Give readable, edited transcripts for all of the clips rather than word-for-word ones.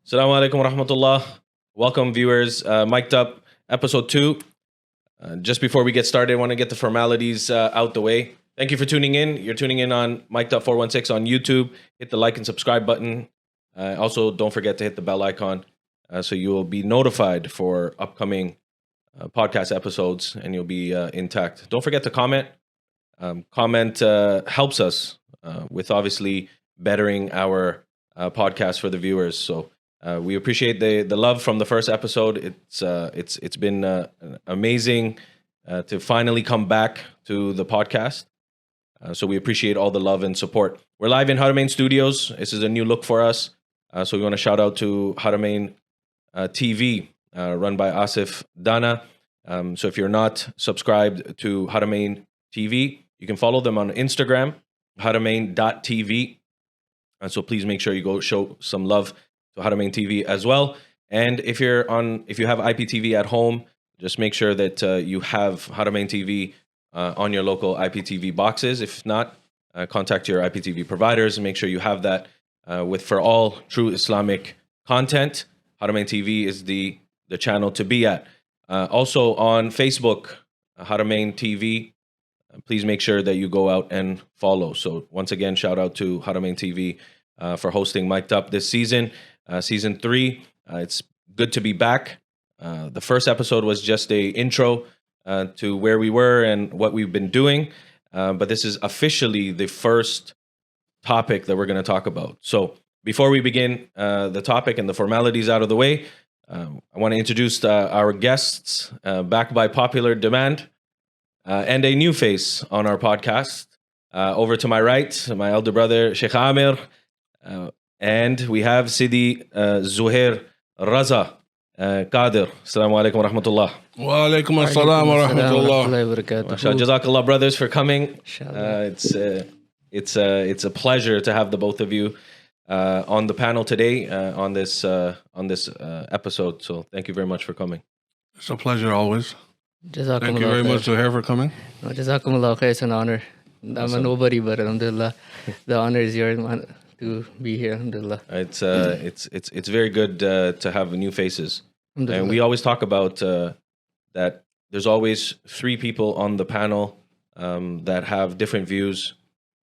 Assalamu Alaykum wa rahmatullah. Welcome, viewers. Mic'd up, episode 2. Just before we get started, I want to get the formalities out the way. Thank you for tuning in. You're tuning in on Mic'd Up 416 on YouTube. Hit the like and subscribe button. Also, don't forget to hit the bell icon so you will be notified for upcoming podcast episodes and you'll be intact. Don't forget to comment. Comment helps us with obviously bettering our podcast for the viewers. So we appreciate the love from the first episode. It's been amazing to finally come back to the podcast. So we appreciate all the love and support. We're live in Haramain Studios. This is a new look for us. So we want to shout out to Haramain TV, run by Asif Dana. So if you're not subscribed to Haramain TV, you can follow them on Instagram, haramain.tv. And so please make sure you go show some love to Haramain TV as well. And if you have IPTV at home, just make sure that you have Haramain TV on your local IPTV boxes. If not, contact your IPTV providers and make sure you have that for all true Islamic content. Haramain TV is the channel to be at. Also on Facebook, Haramain TV. Please make sure that you go out and follow. So once again, shout out to Haramain TV for hosting Mic'd Up this season. Season 3, it's good to be back. The first episode was just a intro to where we were and what we've been doing. But this is officially the first topic that we're going to talk about. So before we begin the topic and the formalities out of the way, I want to introduce our guests back by popular demand and a new face on our podcast. Over to my right, my elder brother, Shaykh Aamer. And we have Sidi, Zuhair, Raza, Qadir. Assalamu Alaykum wa rahmatullah. Wa alaykum assalam wa rahmatullah. Jazakallah, brothers, for coming. It's a pleasure to have the both of you on the panel today on this episode. So thank you very much for coming. It's a pleasure always. Thank you very khair. much, Zuhair, for coming. Jazakumullah khair. It's an honor. I'm a nobody, but alhamdulillah, the honor is yours, man, to be here. Alhamdulillah. It's very good to have new faces. And we always talk about that there's always 3 people on the panel that have different views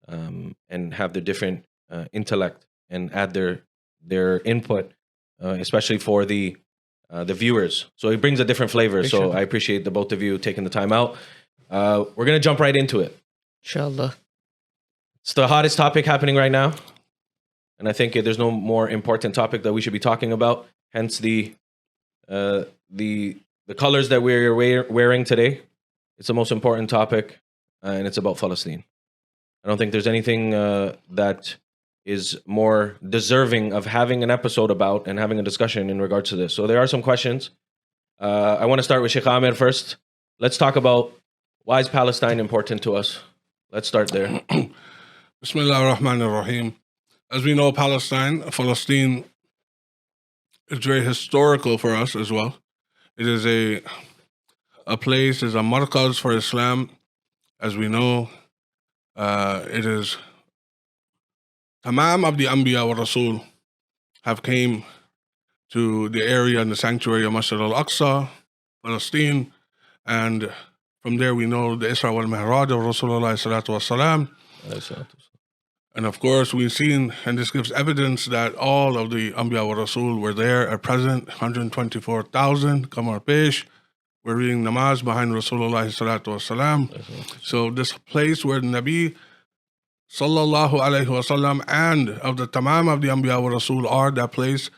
and have their different intellect and add their input, especially for the viewers. So it brings a different flavor. So I appreciate the both of you taking the time out. We're going to jump right into it. Inshallah. It's the hottest topic happening right now. And I think there's no more important topic that we should be talking about. Hence the colors that we're wearing today. It's the most important topic, and it's about Palestine. I don't think there's anything that is more deserving of having an episode about and having a discussion in regards to this. So there are some questions. I want to start with Shaykh Aamer first. Let's talk about why is Palestine important to us? Let's start there. Bismillah ar-Rahman ar-Rahim. As we know, Palestine is very historical for us as well. It is a place, is a markaz for Islam. As we know, it is Tamam of the Anbiya wa Rasul have came to the area in the sanctuary of Masjid al-Aqsa, Palestine, and from there we know the Isra wal Mi'raj of Rasulullah sallallahu alaihi wasallam. And of course, we've seen, and this gives evidence that all of the Anbiya wa Rasul were there at present, 124,000, Qamar Pesh. We're reading namaz behind Rasulullah sallallahu alaihi wasallam. So this place where the Nabi sallallahu alaihi wasallam and of the tamam of the Anbiya wa Rasul are, that place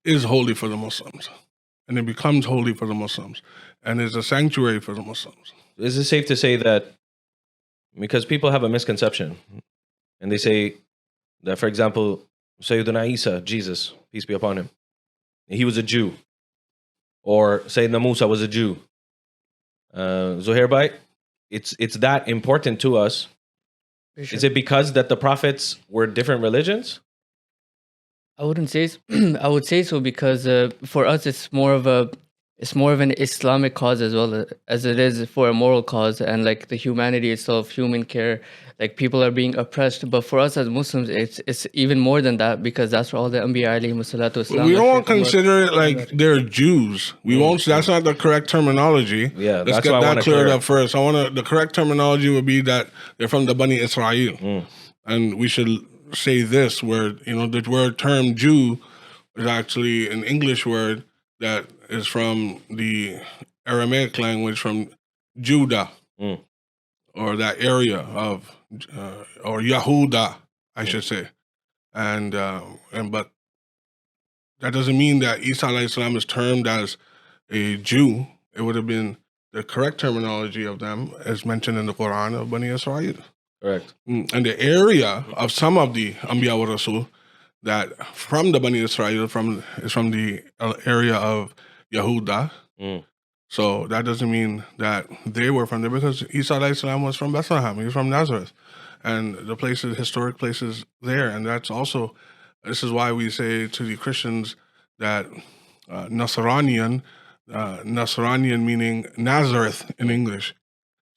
is holy for the Muslims. And it becomes holy for the Muslims. And is a sanctuary for the Muslims. Is it safe to say that, because people have a misconception, and they say that, for example, Sayyidina Isa, Jesus, peace be upon him, he was a Jew. Or Sayyidina Musa was a Jew. Zuhair bhai, it's that important to us. Sure. Is it because that the prophets were different religions? I wouldn't say I would say so because for us it's more of it's more of an Islamic cause as well as it is for a moral cause, and like the humanity itself, human care, like people are being oppressed. But for us as Muslims, it's even more than that, because that's where all the Anbiya alayhi salatu But wasalam. we don't want to consider it like they're Jews. We won't. That's not the correct terminology. Yeah, let's that's get why I that wanna cleared clear. up first. The correct terminology would be that they're from the Bani Israel, and we should say this: where the word term Jew is actually an English word that is from the Aramaic language, from Judah, or that area of, or Yahuda, I should say, and but that doesn't mean that Isa alayhi salam is termed as a Jew. It would have been the correct terminology of them, as mentioned in the Quran, of Bani Israel. Correct. And the area of some of the Anbiya wa Rasul that from the Bani Israel is from the area of Yahuda. So that doesn't mean that they were from there, because Isa alayhi salam was from Bethlehem. He was from Nazareth, and the places, historic places there. And that's also, this is why we say to the Christians that Nasranian meaning Nazareth in English.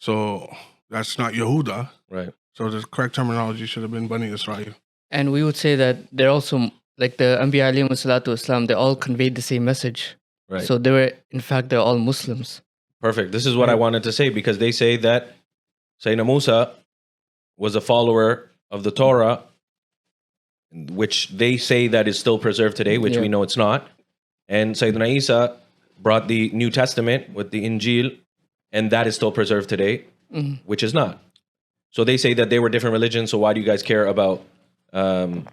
So that's not Yehuda. Right. So the correct terminology should have been Bani Israel. And we would say that they're also, like the Anbiya alayhi salatu wasalam, they all conveyed the same message. Right. So they're all Muslims. Perfect. This is what I wanted to say, because they say that Sayyidina Musa was a follower of the Torah, which they say that is still preserved today, which we know it's not. And Sayyidina Isa brought the New Testament with the Injil, and that is still preserved today, which is not. So they say that they were different religions. So why do you guys care about them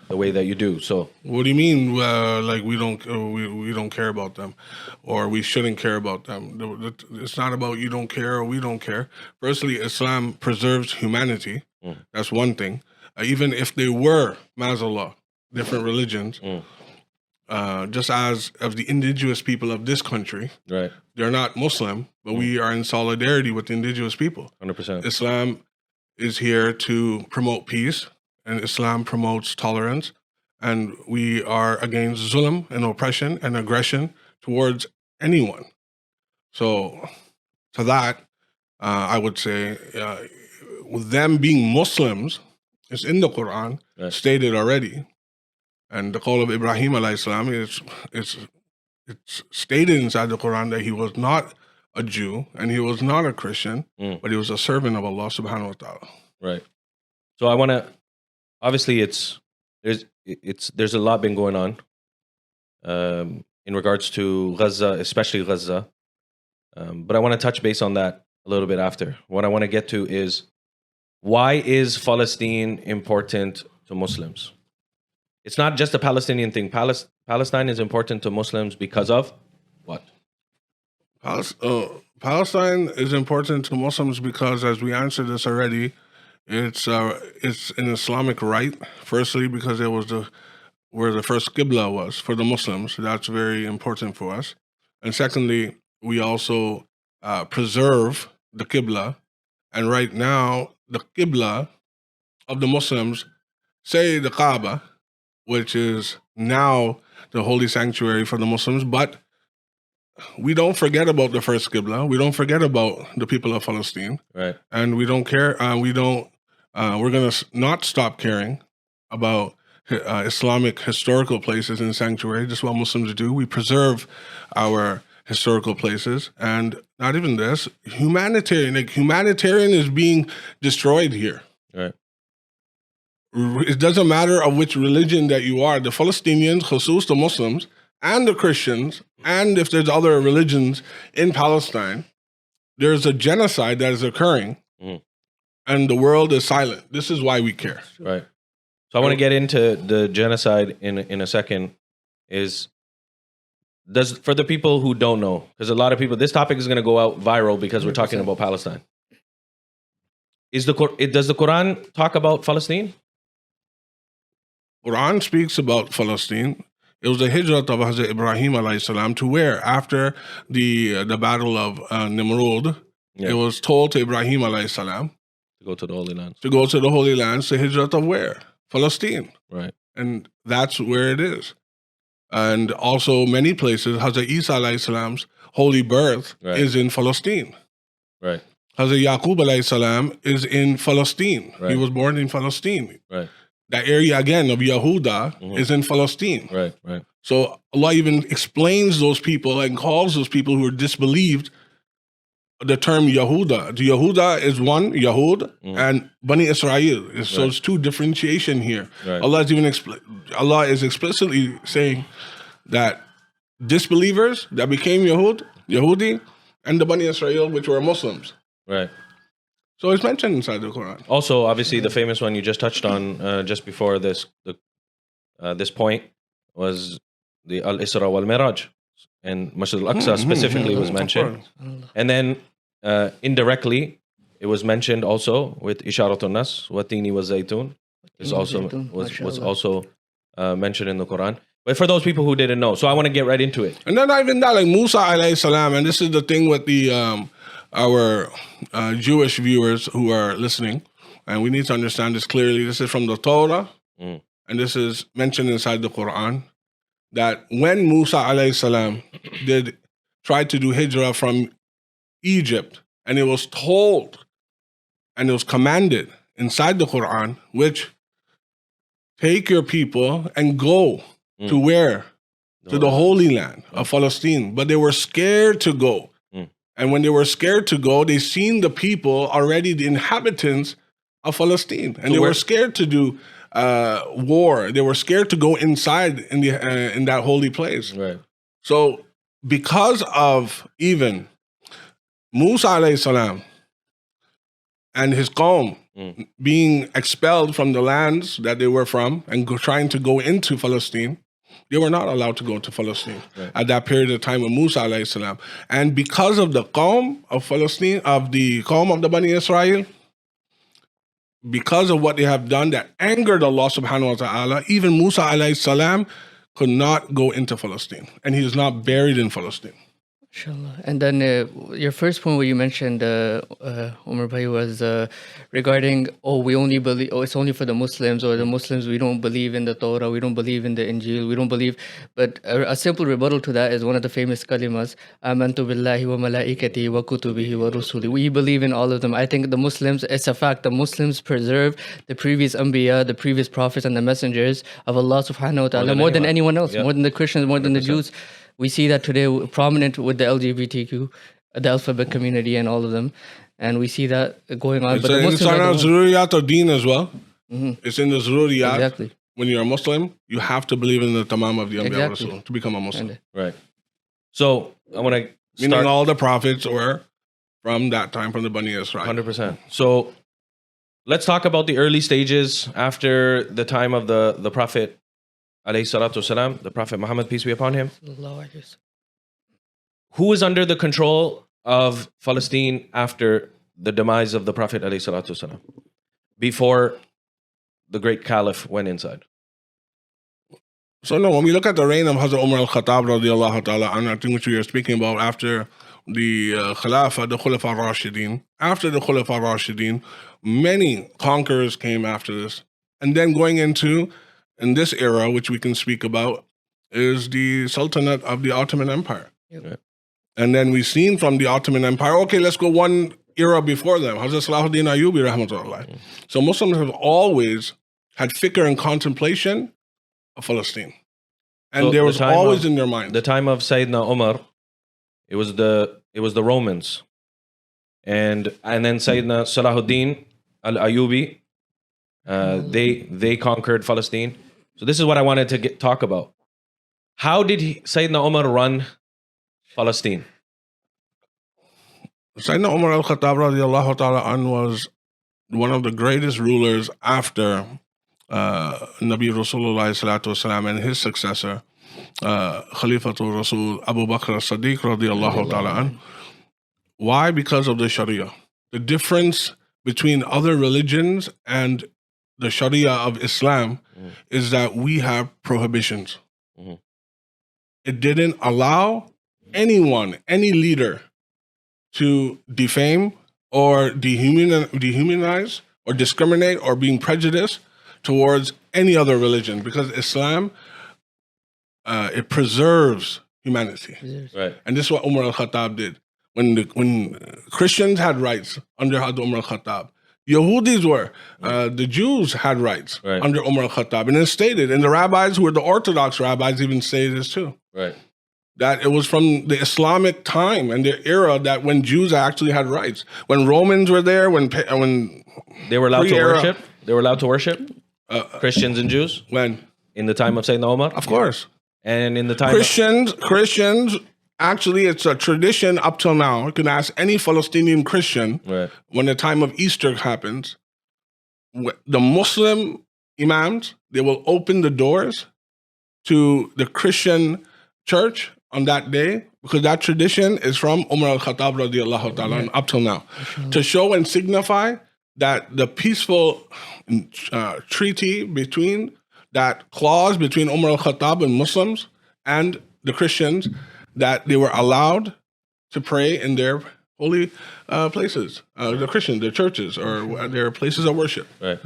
the way that you do? So what do you mean? Like we don't care about them, or we shouldn't care about them? It's not about you don't care or we don't care. Firstly, Islam preserves humanity. That's one thing. Even if they were, Mazallah, different religions, just as of the indigenous people of this country, right, they're not Muslim, but we are in solidarity with the indigenous people. 100%. Islam is here to promote peace, and Islam promotes tolerance, and we are against zulm and oppression and aggression towards anyone. So to that, I would say, with them being Muslims, it's in the Quran, stated already. And the call of Ibrahim alayhi salam, it's stated inside the Quran that he was not a Jew and he was not a Christian, but he was a servant of Allah subhanahu wa ta'ala. Right. So I want to, obviously there's a lot been going on in regards to Gaza, especially Gaza. But I want to touch base on that a little bit after. What I want to get to is, why is Palestine important to Muslims? It's not just a Palestinian thing. Palestine is important to Muslims because of what? Palestine is important to Muslims because, as we answered this already, it's an Islamic right. Firstly, because it was where the first Qibla was for the Muslims. That's very important for us. And secondly, we also preserve the Qibla. And right now, the Qibla of the Muslims, say the Kaaba, which is now the holy sanctuary for the Muslims, but we don't forget about the first Qibla. We don't forget about the people of Palestine. Right. And we don't care. We're going to not stop caring about Islamic historical places in sanctuary. Just what Muslims do. We preserve our historical places. And not even this, humanitarian is being destroyed here. Right. It doesn't matter of which religion that you are. The Palestinians, khusus the Muslims, and the Christians, and if there's other religions in Palestine, there's a genocide that is occurring, and the world is silent. This is why we care. Right. So I want to get into the genocide in a second. For the people who don't know, because a lot of people, this topic is going to go out viral because we're talking about Palestine. Does the Quran talk about Palestine? Quran speaks about Palestine. It was the hijrah of Hazrat Ibrahim alayhi salam to where? After the battle of Nimrod, it was told to Ibrahim alayhi salam to go to the Holy Land. To go to the Holy Lands, the hijrah of where? Palestine. Right. And that's where it is. And also many places, Hazrat Isa alayhi salam's holy birth Right. is in Palestine. Right. Hazrat Yaqub alayhi salam is in Palestine. He Right. was born in Palestine. Right. That area again of Yehuda Mhm. is in Palestine. Right. Right. So Allah even explains those people and calls those people who are disbelieved the term Yehuda. The Yehuda is one, Yahud, and Bani Israel. So Right. it's two differentiation here. Right. Allah is explicitly saying that disbelievers that became Yehudi, and the Bani Israel, which were Muslims. Right. So it's mentioned inside the Quran. Also, obviously, the famous one you just touched on just before this this point was the Al-Isra wal-Miraj, and Masjid al-Aqsa specifically was Of mentioned. course. And then indirectly, it was mentioned also with Isharatun Nas, Watini wa Zaytun. Is also was also mentioned in the Quran. But for those people who didn't know, so I want to get right into it. And then not even that, like Musa alayhi salam, and this is the thing with the our Jewish viewers who are listening, and we need to understand this clearly. This is from the Torah, and this is mentioned inside the Quran, that when Musa alayhi salam tried to do hijrah from Egypt, and it was told, and it was commanded inside the Quran, which take your people and go to where? To the Holy Land of Palestine. But they were scared to go. And when they were scared to go, they seen the people already, the inhabitants of Palestine. And they were scared to do war. They were scared to go inside in that holy place. Right. So because of even Musa alayhi salam and his qawm being expelled from the lands that they were from and trying to go into Palestine, they were not allowed to go to Palestine at that period of time of Musa alayhi salam. And because of the qawm of Palestine, of the qawm of the Bani Israel, because of what they have done that angered Allah subhanahu wa ta'ala, even Musa alayhi salam could not go into Palestine. And he is not buried in Palestine. Inshallah. And then your first point where you mentioned, Omar Bhai, was regarding, we only believe, it's only for the Muslims, or the Muslims, we don't believe in the Torah, we don't believe in the Injil, we don't believe. But a simple rebuttal to that is one of the famous kalimas, Amantu billahi wa malaikati wa kutubihi wa rusuli. We believe in all of them. I think the Muslims, it's a fact, the Muslims preserve the previous Anbiya, the previous prophets and the messengers of Allah subhanahu wa ta'ala more than anyone else, more than the Christians, more than the Jews. We see that today prominent with the LGBTQ, the alphabet community and all of them. And we see that going on. It's But the in Muslims Zururiyat or Deen as well. It's in the Zururiyat. Exactly. When you're a Muslim, you have to believe in the Tamam of the Anbiya Exactly. Rasul to become a Muslim. Right. So I want to Meaning start all the prophets were from that time, from the Bani Israel. 100%. So let's talk about the early stages after the time of the Prophet alayhi salatu wasalam, the Prophet Muhammad, peace be upon him. Who is under the control of Palestine after the demise of the Prophet alayhi salatu wasalam, before the great Caliph went inside? So no, when we look at the reign of Hazrat Omar al-Khattab radiallahu ta'ala, and I think which we are speaking about after the Khilafah, the Khulafa Rashidin, after the Khulafa Rashidin, many conquerors came after this. And then going into, in this era, which we can speak about, is the Sultanate of the Ottoman Empire. Yep. And then we've seen from the Ottoman Empire, okay, let's go one era before them, Hazrat Salahuddin Ayyubi rahmatullah. So Muslims have always had fikr and contemplation of Palestine. And So there the was time always of- in their mind. The time of Sayyidina Omar, it was the Romans, and then Sayyidina Salahuddin al-Ayyubi, they conquered Palestine. So this is what I wanted to talk about. How did Sayyidina Omar run Palestine? Sayyidina Umar al-Khattab radiallahu ta'ala an was one of the greatest rulers after Nabi Rasulullah salatu wasalam and his successor, Khalifatul Rasul Abu Bakr as-Siddiq radiallahu ta'ala an. Why? Because of the Sharia. The difference between other religions and the Sharia of Islam is that we have prohibitions. Mhm. It didn't allow anyone, any leader, to defame or dehumanize or discriminate or being prejudiced towards any other religion, because Islam it preserves humanity. Right. And this is what Umar al-Khattab did. When Christians had rights under Umar al-Khattab, Yahudis were, the Jews had rights under Umar al-Khattab. And it's stated, and the rabbis who were the Orthodox rabbis even say this too. Right. That it was from the Islamic time and the era that when Jews actually had rights. When Romans were there, when they were allowed to worship. They were allowed to worship Christians and Jews. When? In the time of Sayyidina Omar? Of course. And in the time Christians, actually, it's a tradition up till now. You can ask any Palestinian Christian when the time of Easter happens, the Muslim imams, they will open the doors to the Christian church on that day, because that tradition is from Umar al-Khattab radiallahu ta'ala up till now, to show and signify that the peaceful treaty between that clause between Umar al-Khattab and Muslims and the Christians, that they were allowed to pray in their holy places, the Christians, their churches, or their places of worship. Right.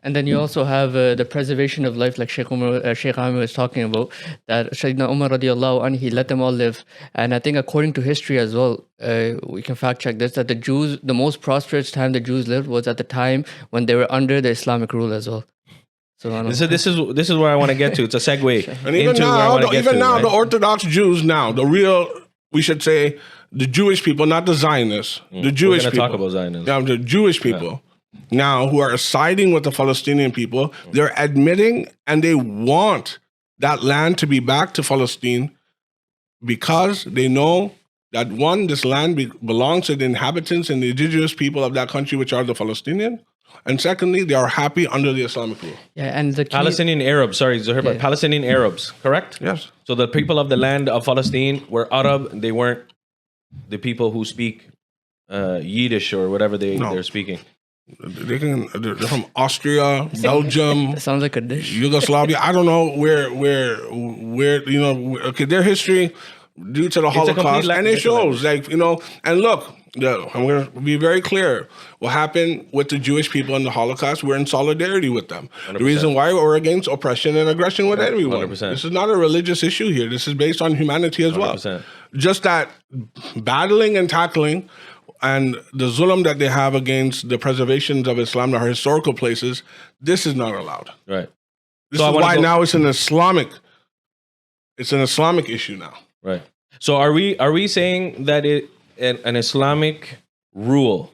And then you also have the preservation of life, like Shaykh Aamer was talking about, that Sayyidina Umar radiallahu anhu, he let them all live. And I think according to history as well, we can fact check this, that the Jews, the most prosperous time the Jews lived was at the time when they were under the Islamic rule as well. So this is where I want to get to. It's a segue. And even now, the Orthodox Jews now, the real, we should say, the Jewish people, not the Zionists, the Jewish people. Talk about Zionists. Yeah, the Jewish people now who are siding with the Palestinian people, they're admitting and they want that land to be back to Palestine because they know that one, this land belongs to the inhabitants and the indigenous people of that country, which are the Palestinians. And secondly, they are happy under the Islamic rule. Yeah, and the Palestinian Arabs, sorry, Zuhair, but Palestinian Arabs, correct? Yes. So the people of the land of Palestine were Arab, they weren't the people who speak Yiddish or whatever they're speaking. They're from Austria, Belgium. That sounds like a dish. Yugoslavia. I don't know where you know. Okay, their history due to the Holocaust, and it shows, like, you know. And look, I'm going to be very clear. What happened with the Jewish people in the Holocaust? We're in solidarity with them. 100%. The reason why we're against oppression and aggression with everyone. 100%. This is not a religious issue here. This is based on humanity as 100%. Well. Just that battling and tackling and the zulm that they have against the preservations of Islam, our historical places, this is not allowed. Right. This is why now it's an Islamic issue now. Right. So are we saying that an Islamic rule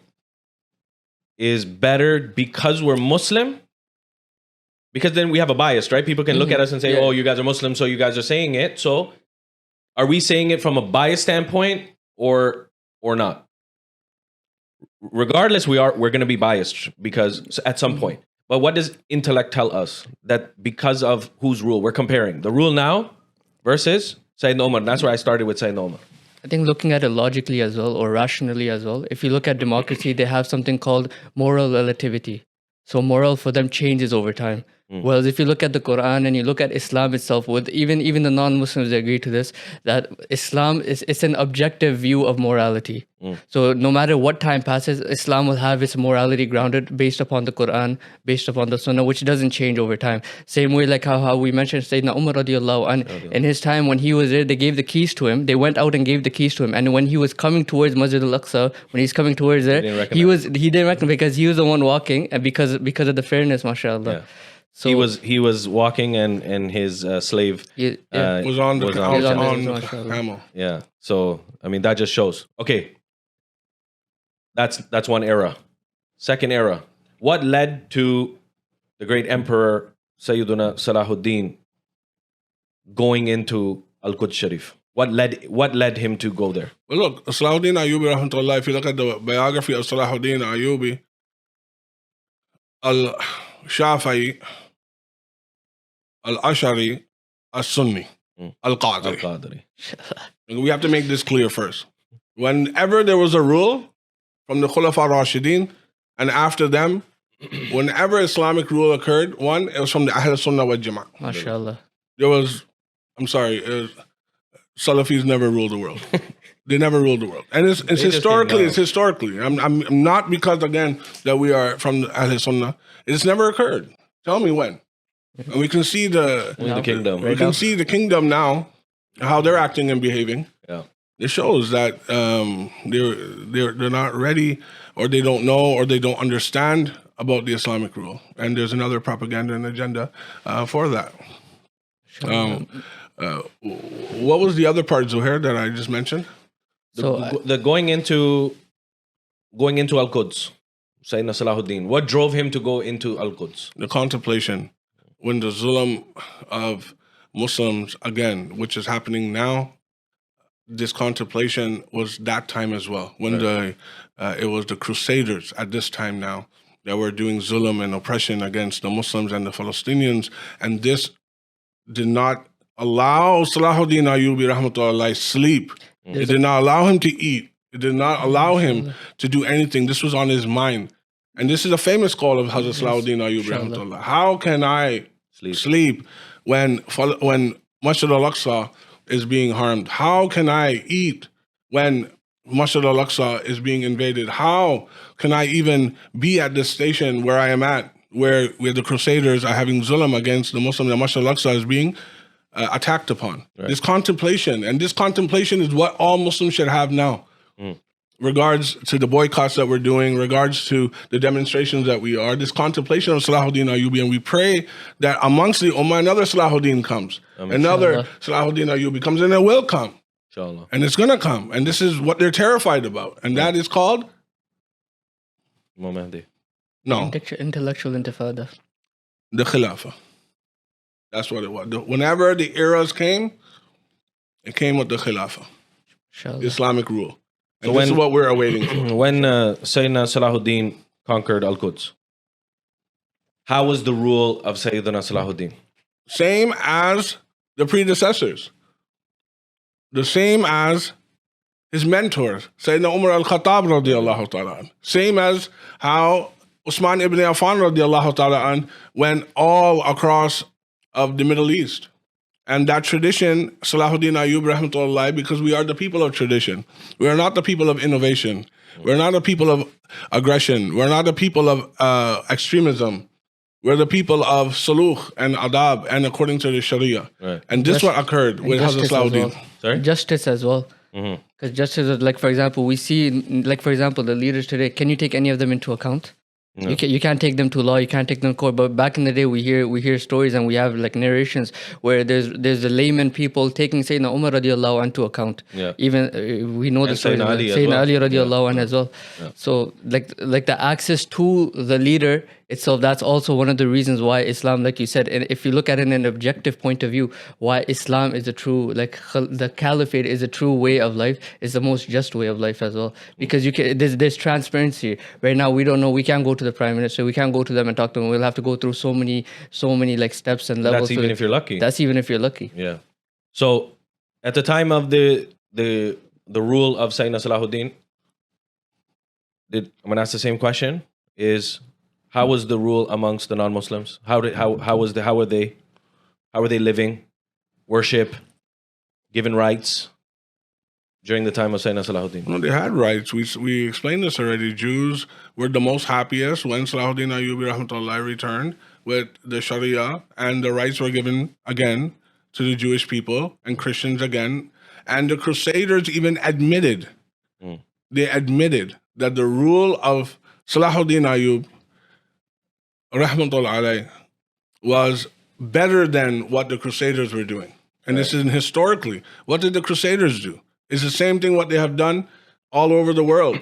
is better because we're Muslim? Because then we have a bias, right? People can look at us and say, "Oh, you guys are Muslim, so you guys are saying it." So are we saying it from a bias standpoint or not? Regardless, we're going to be biased because at some point. But what does intellect tell us? That because of whose rule? We're comparing the rule now versus Sayyidina Omar. That's where I started with Sayyidina Omar. I think looking at it logically as well, or rationally as well, if you look at democracy, they have something called moral relativity. So moral for them changes over time. Whereas if you look at the Quran and you look at Islam itself, with even the non-Muslims, they agree to this, that Islam it's an objective view of morality. So no matter what time passes, Islam will have its morality grounded based upon the Quran, based upon the Sunnah, which doesn't change over time. Same way like how we mentioned Sayyidina Umar radiallahu anhu, in his time when he was there, they gave the keys to him. They went out and gave the keys to him. And when he was coming towards Masjid al-Aqsa, when he's coming towards there, he didn't recognize because he was the one walking, and because of the fairness, mashallah. Yeah. So he was walking and his slave was on the camel. Yeah. So I mean that just shows. Okay. That's one era. Second era. What led to the great emperor Sayyiduna Salahuddin going into Al-Quds Sharif? What led him to go there? Well, look, Salahuddin Ayyubi rahmatullah, if you look at the biography of Salahuddin Ayyubi, Al-Shafi'i, Al-Ashari, Al-Sunni, Al-Qadri. We have to make this clear first. Whenever there was a rule from the Khulafa Rashidin, and after them, whenever Islamic rule occurred, it was from the Ahl Sunnah wal Jama'ah. MashaAllah. Salafis never ruled the world. They never ruled the world. And it's historically. I'm not because, again, that we are from the Ahl Sunnah. It's never occurred. Tell me when. And we can see Only the kingdom. we can see the kingdom now, how they're acting and behaving. Yeah. It shows that they're not ready, or they don't know, or they don't understand about the Islamic rule. And there's another propaganda and agenda for that. What was the other part, Zuhair, that I just mentioned? The going into Al-Quds, Sayyidina Salahuddin. What drove him to go into Al-Quds? The contemplation, when the zulm of Muslims, again, which is happening now, this contemplation was that time as well. When it was the Crusaders at this time now that were doing zulm and oppression against the Muslims and the Palestinians, and this did not allow Salahuddin Ayyubi rahmatullah sleep. It did not allow him to eat. It did not allow him to do anything. This was on his mind. And this is a famous call of Hazrat Salahuddin Ayyubi rahmatullah. How can I sleep when Masjid al-Aqsa is being harmed? How can I eat when Masjid al-Aqsa is being invaded? How can I even be at this station where I am at, where the Crusaders are having zulm against the Muslims, and Masjid al-Aqsa is being attacked upon? Right. This contemplation is what all Muslims should have now. Regards to the boycotts that we're doing, regards to the demonstrations that we are, this contemplation of Salahuddin Ayyubi, and we pray that amongst the Ummah, another Salahuddin comes, another Salahuddin Ayyubi comes, and it will come. Inshallah. And it's going to come. And this is what they're terrified about. And that is called? Mahdi. No. Intellectual intifada. The Khilafah. That's what it was. Whenever the eras came, it came with the Khilafah. Inshallah. Islamic rule. And this is what we're awaiting for. When Sayyidina Salahuddin conquered Al-Quds, how was the rule of Sayyidina Salahuddin? Same as the predecessors. The same as his mentors, Sayyidina Omar al-Khattab radiallahu ta'ala. Same as how Usman ibn Affan radiallahu ta'ala went all across of the Middle East. And that tradition, Salahuddin Ayyub rahmatullah, because we are the people of tradition. We are not the people of innovation. We're not the people of aggression. We're not the people of extremism. We're the people of suluh and adab and according to the Sharia. Right. And this is what occurred with Hazrat Salahuddin. Well. Justice as well. Because justice is, like, for example, we see, like, for example, the leaders today, can you take any of them into account? No. You can't take them to law, you can't take them to court. But back in the day, we hear stories and we have like narrations where there's the layman people taking Sayyidina Umar radiallahu anhu to account. Yeah. Even we know the story of Sayyidina Ali radiallahu anhu as well. Yeah. So like the access to the leader itself, that's also one of the reasons why Islam, like you said, and if you look at it in an objective point of view, why Islam is a true, like the caliphate is a true way of life, is the most just way of life as well. Because you can, there's transparency. Right now, we don't know, we can't go to the Prime Minister, we can't go to them and talk to them. We'll have to go through so many like steps and levels. That's even if you're lucky. That's even if you're lucky. Yeah. So at the time of the rule of Sayyidina Salahuddin, I'm gonna ask the same question, is how was the rule amongst the non-Muslims? How were they living, worship, given rights during the time of Sayyidina Salahuddin? No, they had rights. We explained this already. Jews were the most happiest when Salahuddin Ayyubi rahmatullah returned with the Sharia, and the rights were given again to the Jewish people and Christians again. And the Crusaders even admitted, they admitted that the rule of Salahuddin Ayyub rahmatullah alayh was better than what the Crusaders were doing. And this is historically. What did the Crusaders do? It's the same thing what they have done all over the world.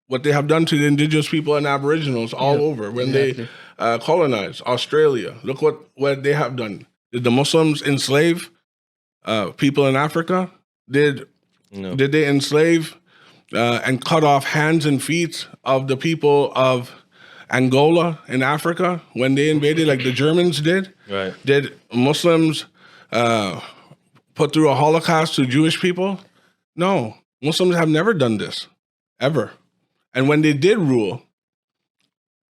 What they have done to the indigenous people and aboriginals all over when they colonized Australia. Look what they have done. Did the Muslims enslave people in Africa? Did they enslave and cut off hands and feet of the people of Angola in Africa when they invaded, like the Germans did? Right. Did Muslims put through a Holocaust to Jewish people? No. Muslims have never done this, ever. And when they did rule,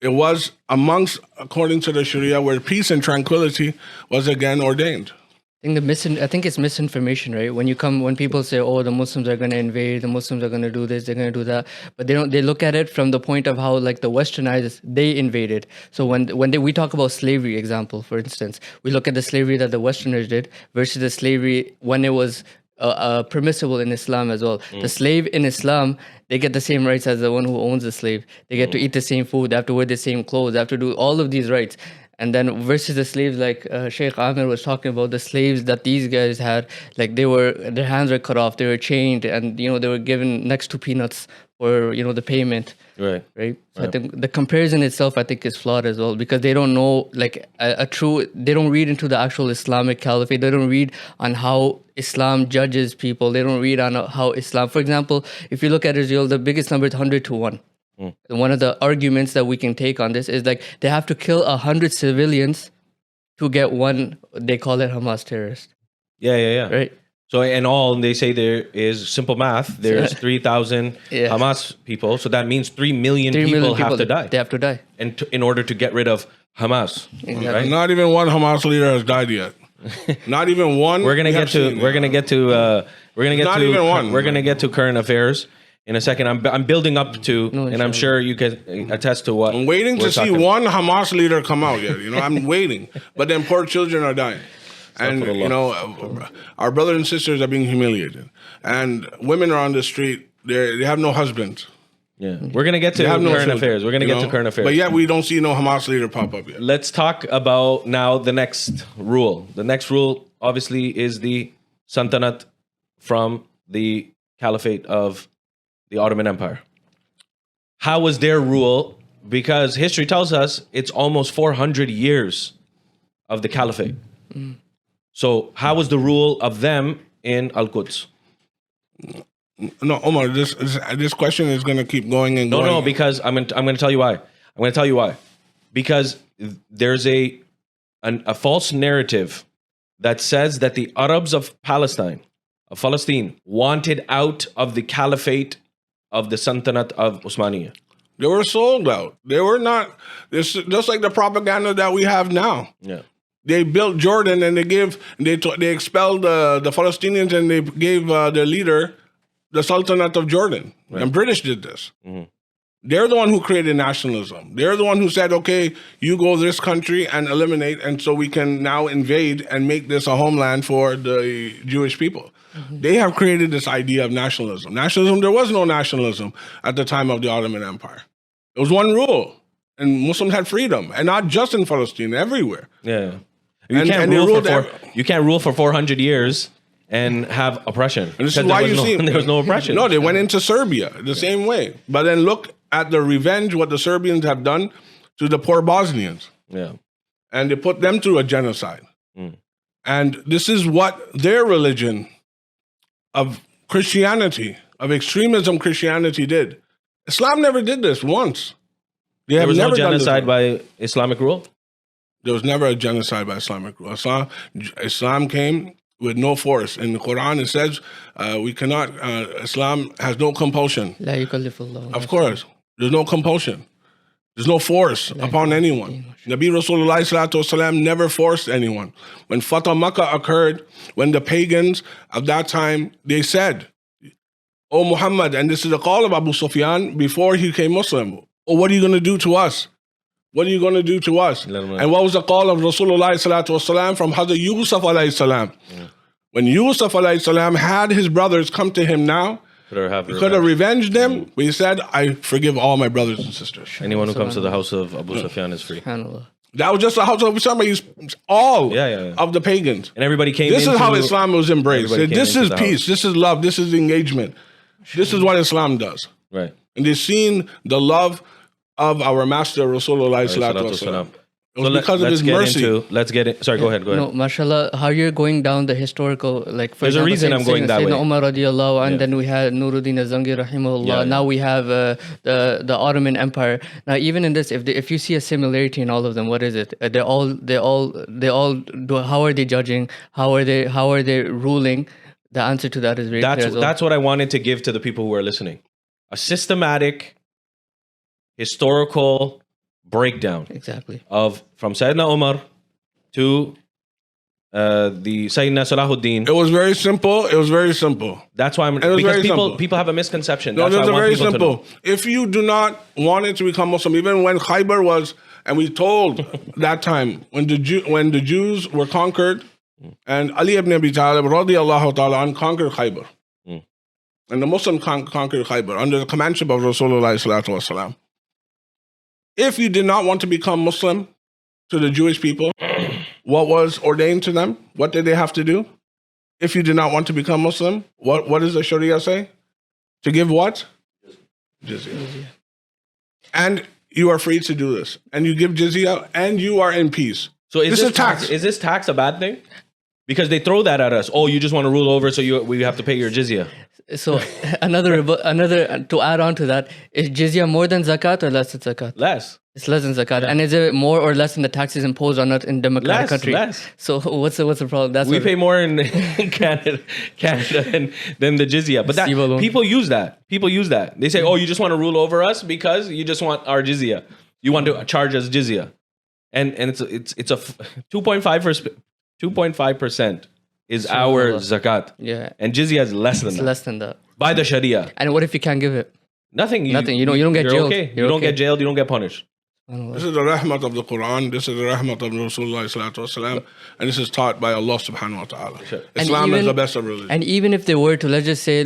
it was amongst, according to the Sharia, where peace and tranquility was again ordained. I think it's misinformation, right? When people say, "Oh, the Muslims are going to invade, the Muslims are going to do this, they're going to do that," but they look at it from the point of how like the Westernized they invaded. So we talk about slavery, example, for instance, we look at the slavery that the Westerners did versus the slavery when it was permissible in Islam as well. The slave in Islam, they get the same rights as the one who owns the slave. They get to eat the same food. They have to wear the same clothes. They have to do all of these rights. And then versus the slaves, like Shaykh Aamer was talking about, the slaves that these guys had, like their hands were cut off, they were chained, and they were given next to peanuts for the payment. Right. So I think the comparison itself, I think, is flawed as well, because they don't know like they don't read into the actual Islamic caliphate. They don't read on how Islam judges people. They don't read on how Islam, for example, if you look at Israel, the biggest number is 100-1. And one of the arguments that we can take on this is like they have to kill 100 civilians to get one, they call it Hamas terrorist. Yeah. Right. So in all, they say there is simple math. There's 3,000 Hamas people. So that means 3 million people have to die. They have to die. And in order to get rid of Hamas. Exactly. Right? Not even one Hamas leader has died yet. Not even one. We're gonna get to current affairs in a second. I'm building up to, and I'm sure you can attest to what I'm waiting to see one Hamas leader come out yet. I'm waiting, but then poor children are dying, and our brothers and sisters are being humiliated, and women are on the street. They have no husbands. Yeah, we're gonna get to current affairs. We're gonna get to current affairs, but yet we don't see no Hamas leader pop up yet. Let's talk about now the next rule. The next rule, obviously, is the Sultanate from the Caliphate of the Ottoman Empire. How was their rule? Because history tells us it's almost 400 years of the Caliphate. So how was the rule of them in Al-Quds? No, Omar, this question is going to keep going and going. No, because I'm going to tell you why. I'm going to tell you why. Because there's a false narrative that says that the Arabs of Palestine, wanted out of the Caliphate of the Sultanate of Osmania. They were sold out. They were not. It's just like the propaganda that we have now. Yeah. They built Jordan and they expelled the Palestinians and they gave their leader the Sultanate of Jordan. Right. And British did this. Mm-hmm. They're the one who created nationalism. They're the one who said, okay, you go this country and eliminate, and so we can now invade and make this a homeland for the Jewish people. Mm-hmm. They have created this idea of nationalism. There was no nationalism at the time of the Ottoman Empire. There was one rule, and Muslims had freedom, and not just in Palestine, everywhere. Yeah. You can't rule for 400 years and have oppression. And this is why there was no oppression. No, they went into Serbia the same way. But then look at the revenge, what the Serbians have done to the poor Bosnians. Yeah. And they put them through a genocide. And this is what their religion of Christianity, of extremism Christianity did. Islam never did this once. There was no genocide by Islamic rule? There was never a genocide by Islamic rule. Islam came with no force. In the Quran, it says Islam has no compulsion. Of course, there's no compulsion. There's no force upon anyone. Nabi Rasulullah Sallallahu Alaihi Wasallam never forced anyone. When Fatah Makkah occurred, when the pagans of that time, they said, "Oh Muhammad," and this is the call of Abu Sufyan before he became Muslim, "Oh, what are you going to do to us? What are you going to do to us?" And what was the call of Rasulullah Sallallahu Alaihi Wasallam from Hazrat Yusuf Alayhi Salam? When Yusuf Alayhi Salam had his brothers come to him now, he could have revenged them, but he said, "I forgive all my brothers and sisters." Anyone who comes to the house of Abu Sufyan is free. That was just the house of Abu Sufyan, all of the pagans. And everybody came This is how Islam was embraced. This is peace, this is love, this is engagement. This is what Islam does. Right. And they've seen the love of our master Rasulullah Sallallahu Alaihi Wasallam. It was because of his mercy. Let's get it. Sorry, go ahead. No, mashallah, how you're going down the historical, like, for there's a reason I'm going that way. Omar radiallahu, and then we had Nuruddin Azangi rahimahullah. Now we have the Ottoman Empire. Now, even in this, if you see a similarity in all of them, what is it? They all do. How are they judging? How are they ruling? The answer to that is very clear as well. That's what I wanted to give to the people who are listening. A systematic, historical breakdown exactly of from Sayyidina Omar to the Sayyidina Salahuddin. It was very simple. It was very simple. That's why was because very simple. people have a misconception. No, That's why this I is want very people to know. simple. If you do not want it to become Muslim, even when Khaybar was, and we told that time when the Jews were conquered, and Ali ibn Abi Talib radiyallahu ta'ala an conquered Khaybar, and the Muslims conquered Khaybar under the commandship of Rasulullah sallallahu alaihi wasallam. If you did not want to become Muslim to the Jewish people, what was ordained to them? What did they have to do? If you did not want to become Muslim, what does the Sharia say? To give what? Jizya. And you are free to do this. And you give jizya and you are in peace. So is This this is tax. Is this tax a bad thing? Because they throw that at us. Oh, you just want to rule over, so we have to pay your jizya. So another to add on to that, is jizya more than zakat or less than zakat? Less. It's less than zakat. And is it more or less than the taxes imposed on it in democratic country? Less. So what's the problem? That's We what- pay more in Canada than the jizya. But people use that. People use that. They say, oh, you just want to rule over us because you just want our jizya. You want to charge us jizya. And it's a 2.5% is our zakat. Yeah. And jizya is less than It's that. less than that. By the Sharia. And what if you can't give it? Nothing. Nothing. You don't get you're jailed. Okay. You're You don't okay. get jailed. You don't get punished. This is the rahmat of the Quran. This is the rahmat of Rasulullah sallallahu alaihi wasallam, and this is taught by Allah subhanahu wa ta'ala. Islam is the best of religion. And even if they were to, let's just say,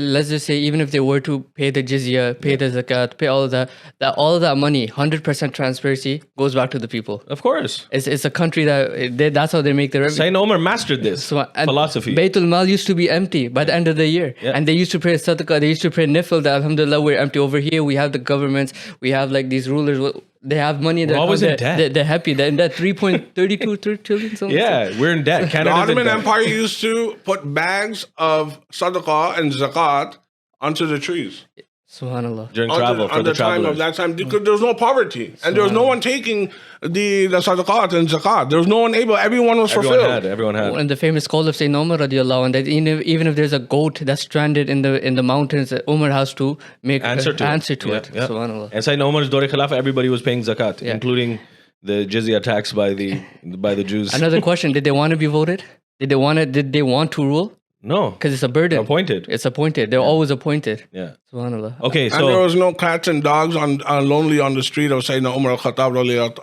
even if they were to pay the jizya, pay the zakat, pay all of that all of that money, 100% transparency goes back to the people. Of course. It's a country that's how they make their revenue. Sayyidina Omar mastered this And philosophy. Baitul Mal used to be empty by the end of the year. Yeah. And they used to pray sadaqah, they used to pray nifl, that alhamdulillah we're empty. Over here we have the governments, we have like these rulers, they have money. We're always in debt. They're happy. They're in debt 3.32 trillion something. Yeah, we're in debt. The Canada's in Ottoman debt. Empire used to put bags of sadaqah and zakat onto the trees. Subhanallah. During travel for on the the time of travelers. that time, because there was no poverty, and there was no one taking the sadaqat and zakat. There was no one able. Everyone was fulfilled. Everyone had. And the famous call of Sayyidina Omar radiallahu anh, that even if there's a goat that's stranded in the mountains, Umar has to make Answer to it. Yeah. Subhanallah. And Sayyidina Omar's Dore Khilafah, everybody was paying zakat, including the jizya tax by the Jews. Another question: did they want to be voted? Did they want to rule? No. Because it's a burden. Appointed. It's appointed. They're always appointed. Yeah. Subhanallah. Okay, And there so was no cats and dogs on lonely on the street of Sayyidina Umar al-Khattab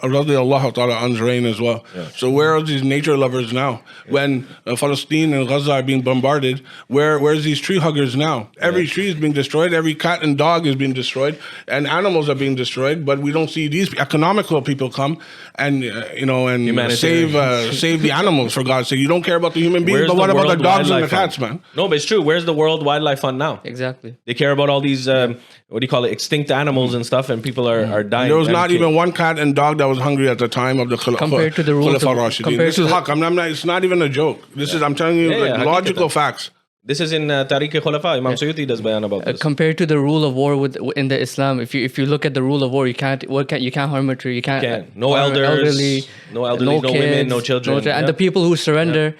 radiallahu ta'ala an's reign as well. So where are these nature lovers now? When Palestine and Gaza are being bombarded, where's these tree huggers now? Every tree is being destroyed. Every cat and dog is being destroyed. And animals are being destroyed. But we don't see these economical people come and, and Humanitarian. save the animals, for God's sake. You don't care about the human beings, where's but what the about the World dogs and the Wildlife Fund? cats, man? No, but it's true. Where's the World Wildlife Fund now? Exactly. They care about all these, what do you call it, extinct animals and stuff, and people are dying. There was not even one cat and dog that was hungry at the time of the Compared to the rules of- Khulafa Rashidin. compared This to is the- haq. I'm not, it's not even a joke. This is, I'm telling you, Yeah, logical hakikatan. facts. This is in Tariq Khulafa. Imam Suyuti does bayan about this. Compared to the rule of war in the Islam, if you look at the rule of war, you can't harm a tree. You can't. No harm elders, elderly, no elderly, no women, no children. and Yeah. the people who surrender,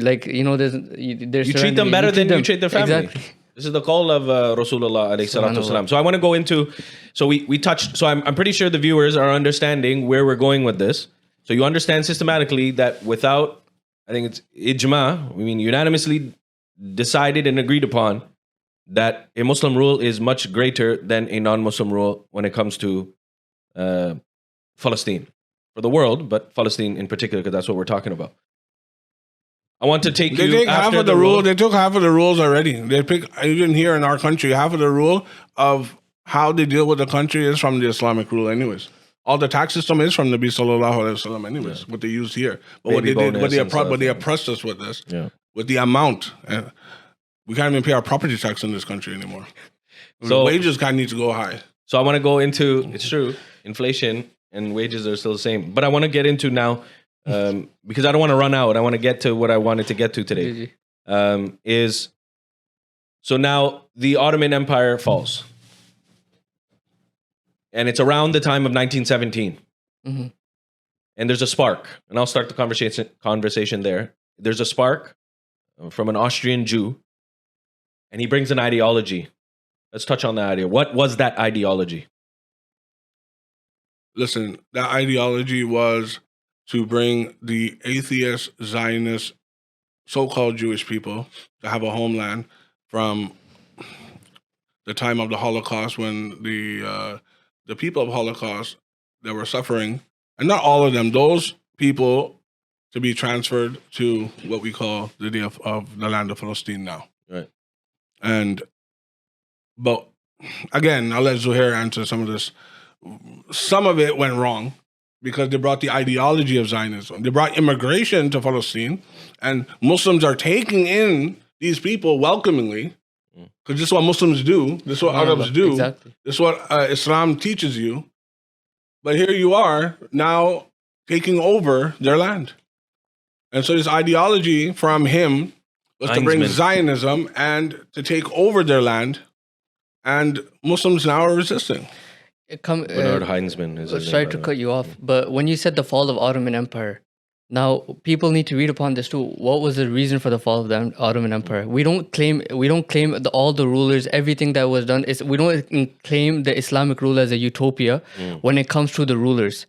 like You treat them better than you treat their family. Exactly. This is the call of Rasulullah alayhi salatu wasalam. So I want to go into, so we touched, so I'm pretty sure the viewers are understanding where we're going with this. So you understand systematically that without, I think it's ijma, unanimously decided and agreed upon that a Muslim rule is much greater than a non-Muslim rule when it comes to Palestine. For the world, but Palestine in particular, because that's what we're talking about. I want to take They you take half after of the the rule. rule. They took half of the rules already. They pick, even here in our country, half of the rule of how they deal with the country is from the Islamic rule anyways. All the tax system is from Nabi sallallahu alaihi wasallam anyways, what they use here. But what Baby they did, bonus and stuff, they yeah. oppressed us with this, Yeah. with the amount. We can't even pay our property tax in this country anymore. So- The wages kind of need to go high. So I want to go into, it's true, inflation and wages are still the same. But I want to get into now, because I don't want to run out. I want to get to what I wanted to get to today. So now the Ottoman Empire falls. And it's around the time of 1917. Mhm. And there's a spark. And I'll start the conversation there. There's a spark from an Austrian Jew. And he brings an ideology. Let's touch on that idea. What was that ideology? Listen, that ideology was to bring the atheist Zionist so-called Jewish people to have a homeland from the time of the Holocaust, when the people of Holocaust that were suffering, and not all of them, those people to be transferred to what we call the day of the land of Palestine now. Right. But again, I'll let Zuhair answer some of this. Some of it went wrong because they brought the ideology of Zionism. They brought immigration to Palestine, and Muslims are taking in these people welcomingly, because this is what Muslims do. This is what Arabs do. Exactly. This is what Islam teaches you. But here you are now taking over their land. And so this ideology from him was to bring Zionism and to take over their land. And Muslims now are resisting. Bernard Heinzman is his name, sorry to cut you off, but when you said the fall of Ottoman Empire, now people need to read upon this too. What was the reason for the fall of the Ottoman Empire? We don't claim all the rulers, everything that was done. We don't claim the Islamic rule as a utopia when it comes to the rulers.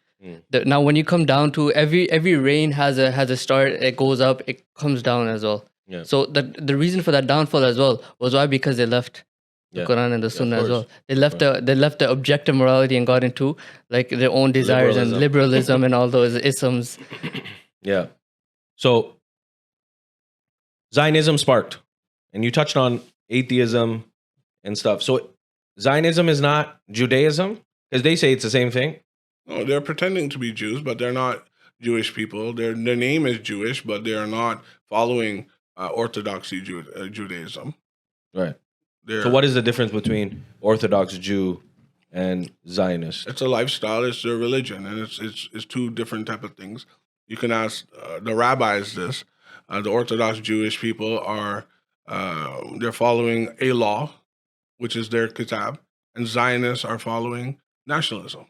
Now, when you come down to every reign has a start. It goes up, it comes down as well. Yeah. So the reason for that downfall as well was why? Because they left the Quran and the Sunnah as well. They left the objective morality and got into like their own desires and liberalism and all those isms. Yeah. So Zionism sparked, and you touched on atheism and stuff. So Zionism is not Judaism, because they say it's the same thing. No, they're pretending to be Jews, but they're not Jewish people. Their name is Jewish, but they are not following Orthodoxy Judaism. Right. So what is the difference between Orthodox Jew and Zionist? It's a lifestyle. It's their religion, and it's two different type of things. You can ask the rabbis this. The Orthodox Jewish people are they're following a law, which is their kitab, and Zionists are following nationalism.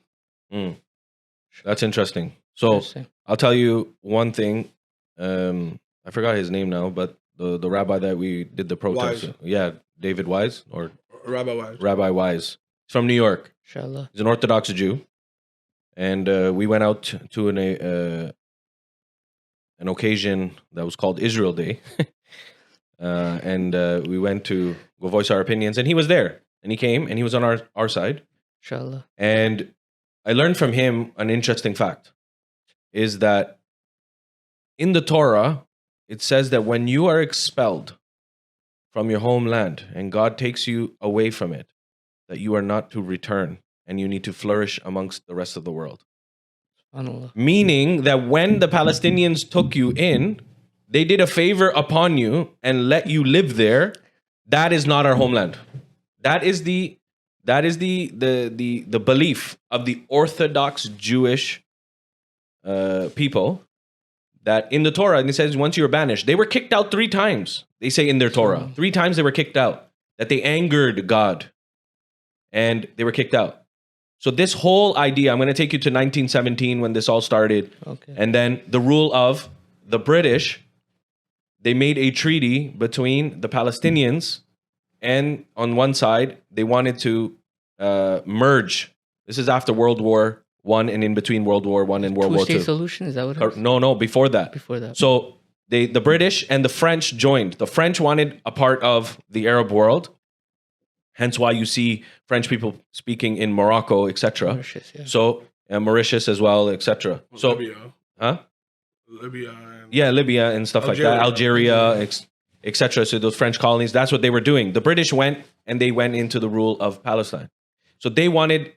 That's interesting. So I'll tell you one thing. I forgot his name now, but the rabbi that we did the protest. Wise. Yeah, David Wise or Rabbi Wise. Rabbi Wise. He's from New York. Inshallah. He's an Orthodox Jew, and we went out to an occasion that was called Israel Day, and we went to go voice our opinions, and he was there, and he came, and he was on our side. Inshallah. And I learned from him an interesting fact, is that in the Torah, it says that when you are expelled from your homeland and God takes you away from it, that you are not to return and you need to flourish amongst the rest of the world. Meaning that when the Palestinians took you in, they did a favor upon you and let you live there. That is not our homeland. That is the belief of the Orthodox Jewish people, that in the Torah, and it says once you were banished, they were kicked out 3 times. They say in their Torah, 3 times they were kicked out, that they angered God and they were kicked out. So this whole idea, I'm going to take you to 1917 when this all started. Okay. And then the rule of the British, they made a treaty between the Palestinians, and on one side, they wanted to merge. This is after World War I and in between World War I and World War II. Two-state solution, is that what it was? No, before that. Before that. So the British and the French joined. The French wanted a part of the Arab world. Hence why you see French people speaking in Morocco, etc. Mauritius, yeah. So Mauritius as well, etc. So, Libya. Libya and stuff like that. Algeria, etc. So those French colonies, that's what they were doing. The British went and they went into the rule of Palestine. So they wanted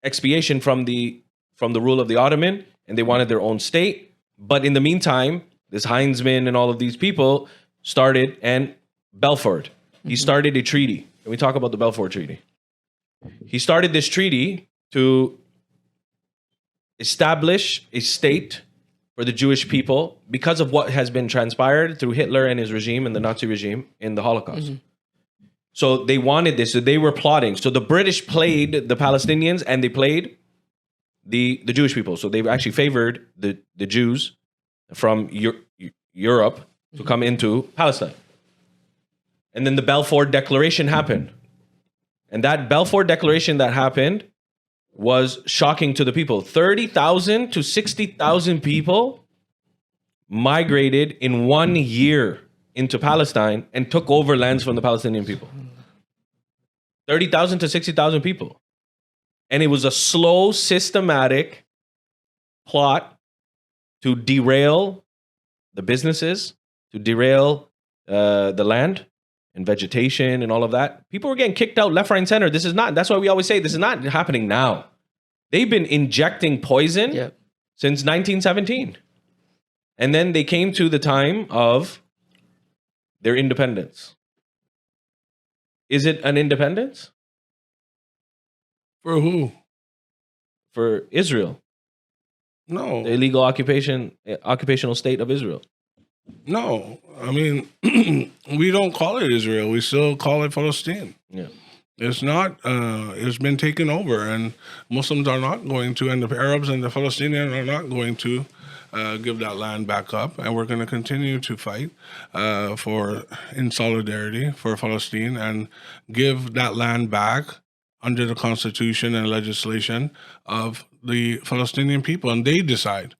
expiation from the rule of the Ottoman, and they wanted their own state. But in the meantime, this Heinzman and all of these people started, and Balfour, he started a treaty. Can we talk about the Balfour Treaty? He started this treaty to establish a state for the Jewish people because of what has been transpired through Hitler and his regime and the Nazi regime in the Holocaust. So they wanted this, so they were plotting. So the British played the Palestinians and they played the Jewish people. So they actually favored the Jews from Europe to come into Palestine. And then the Balfour Declaration happened. And that Balfour Declaration that happened was shocking to the people. 30,000 to 60,000 people migrated in 1 year into Palestine and took over lands from the Palestinian people. 30,000 to 60,000 people. And it was a slow, systematic plot to derail the businesses, to derail the land and vegetation and all of that. People were getting kicked out left, right, and center. That's why we always say this is not happening now. They've been injecting poison since 1917. And then they came to the time of their independence. Is it an independence? For who? For Israel. No. The illegal occupational state of Israel. No. I mean, we don't call it Israel. We still call it Palestine. Yeah. It's not, it's been taken over, and Muslims are not going to, and the Arabs and the Palestinians are not going to give that land back up. And we're going to continue to fight in solidarity for Palestine and give that land back under the constitution and legislation of the Palestinian people. And they decide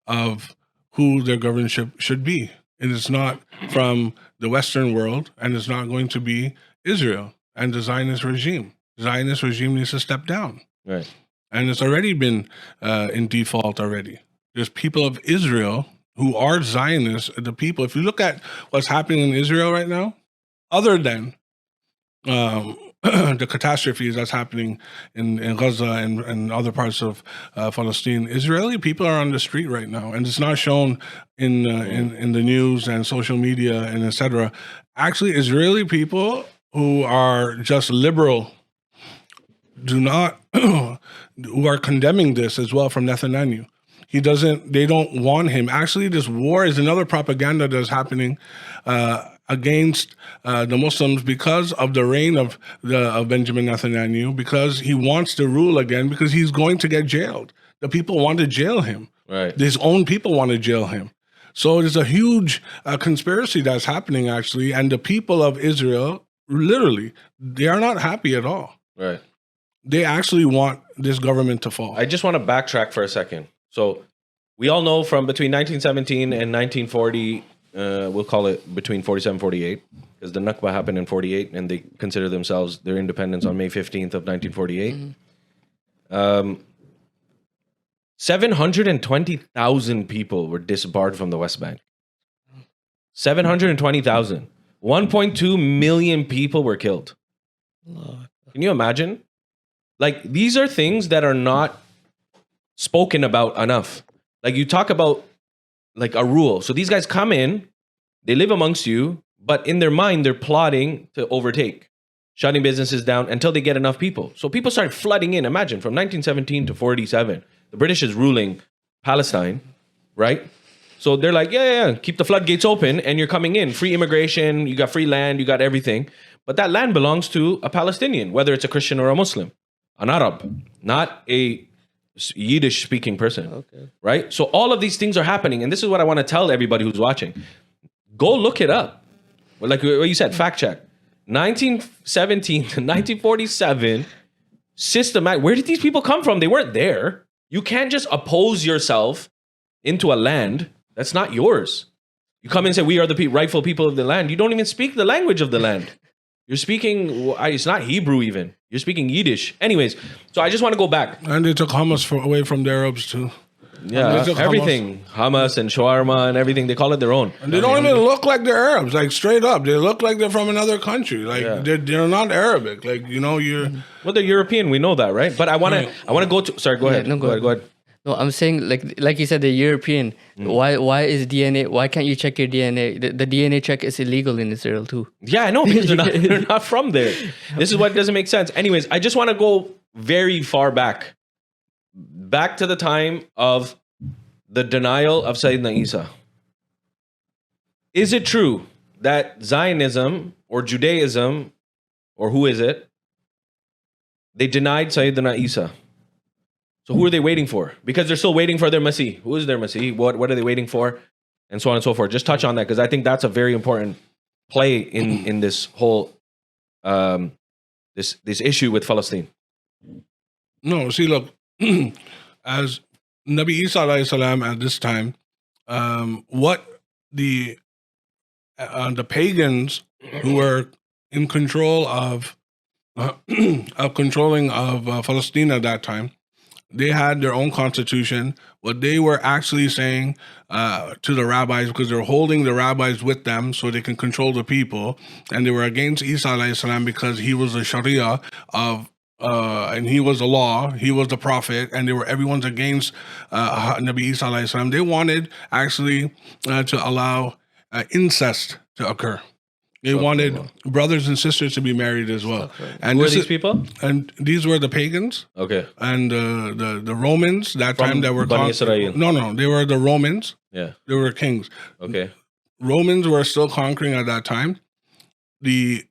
of who their governorship should be. And it's not from the Western world, and it's not going to be Israel and the Zionist regime. The Zionist regime needs to step down. Right. And it's already been in default already. There's people of Israel who are Zionists, the people. If you look at what's happening in Israel right now, other than the catastrophes that's happening in Gaza and other parts of Palestine, Israeli people are on the street right now, and it's not shown in the news and social media and etc. Actually, Israeli people who are just liberal who are condemning this as well from Netanyahu. They don't want him. Actually, this war is another propaganda that's happening against the Muslims because of the reign of Benjamin Netanyahu, because he wants to rule again, because he's going to get jailed. The people want to jail him. Right. His own people want to jail him. So there's a huge conspiracy that's happening, actually, and the people of Israel, literally, they are not happy at all. Right. They actually want this government to fall. I just want to backtrack for a second. So we all know from between 1917 and 1940, we'll call it between 47 and 48, because the Nakba happened in 48, and they consider themselves their independence on May 15th of 1948. 720,000 people were disbarred from the West Bank. 720,000. 1.2 million people were killed. Can you imagine? Like, these are things that are not spoken about enough. Like, you talk about like a rule. So these guys come in, they live amongst you, but in their mind, they're plotting to overtake, shutting businesses down until they get enough people. So people started flooding in. Imagine from 1917 to 47, the British is ruling Palestine, right? So they're like, yeah, keep the floodgates open and you're coming in. Free immigration, you got free land, you got everything. But that land belongs to a Palestinian, whether it's a Christian or a Muslim, an Arab, not a Yiddish speaking person. Okay. Right? So all of these things are happening. And this is what I want to tell everybody who's watching. Go look it up. Like what you said, fact check. 1917 to 1947, systematic. Where did these people come from? They weren't there. You can't just oppose yourself into a land that's not yours. You come and say, we are the rightful people of the land. You don't even speak the language of the land. You're speaking, it's not Hebrew even. You're speaking Yiddish. Anyways, so I just want to go back. And they took hummus away from the Arabs too. Yeah, everything. Hummus and shawarma and everything. They call it their own. And they don't even look like they're Arabs, like straight up. They look like they're from another country. Like they're not Arabic. Like, Well, they're European. We know that, right? But I want to go to, sorry, go ahead. No, go ahead. No, I'm saying like you said, the European. Why is DNA? Why can't you check your DNA? The DNA check is illegal in Israel too. Yeah, I know, because they're not from there. This is what doesn't make sense. Anyways, I just want to go very far back to the time of the denial of Sayyidina Isa. Is it true that Zionism or Judaism, or who is it, they denied Sayyidina Isa? So who are they waiting for? Because they're still waiting for their Masih. Who is their Masih? What are they waiting for? And so on and so forth. Just touch on that, because I think that's a very important play in this whole this issue with Palestine. No, see, look, as Nabi Isa alayhi salam at this time, what the the pagans who were in control of controlling of Palestine at that time, they had their own constitution. What they were actually saying to the rabbis, because they're holding the rabbis with them so they can control the people, and they were against Isa alayhi salam because he was the Sharia of, and he was the law, he was the prophet, and everyone's against Nabi Isa alayhi salam. They wanted actually to allow incest to occur. They wanted brothers and sisters to be married as well. And who are these people? And these were the pagans. Okay. And the Romans that From time that were Bani Israel. No, they were the Romans. Yeah. They were kings. Okay. Romans were still conquering at that time. The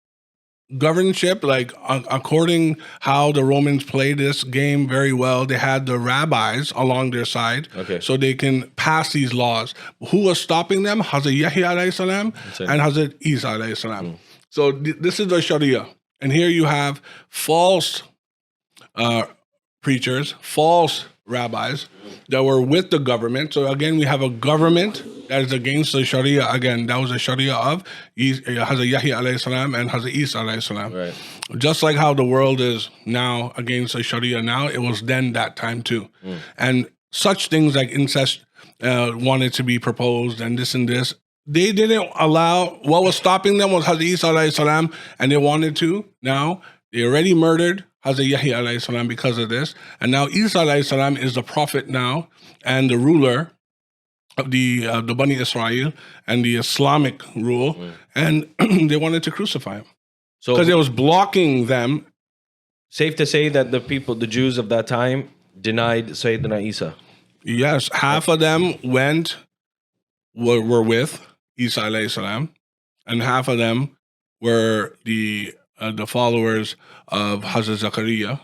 governorship, like according how the Romans played this game very well, they had the rabbis along their side, Okay. so they can pass these laws. Who was stopping them? Hazrat Yahya alayhi salam and Hazrat Isa alayhi salam. So this is the Sharia, and here you have false preachers, false rabbis that were with the government. So again, we have a government that is against the Sharia. Again, that was the Sharia of Hazrat Yahya alayhi salam and Hazrat Isa alayhi salam. Right. Just like how the world is now against the Sharia now, it was then that time too. And such things like incest wanted to be proposed, and this and this. They didn't allow, what was stopping them was Hazrat Isa alayhi salam, and they wanted to. Now, they already murdered Hazrat Yahya alayhi salam because of this. And now Isa alayhi salam is the prophet now and the ruler of the Bani Israel and the Islamic rule. And they wanted to crucify him. So Because it was blocking them. safe to say that the people, the Jews of that time, denied Sayyidina Isa. Yes, half of them were with Isa alayhi salam, and half of them were the followers of Hazrat Zakaria,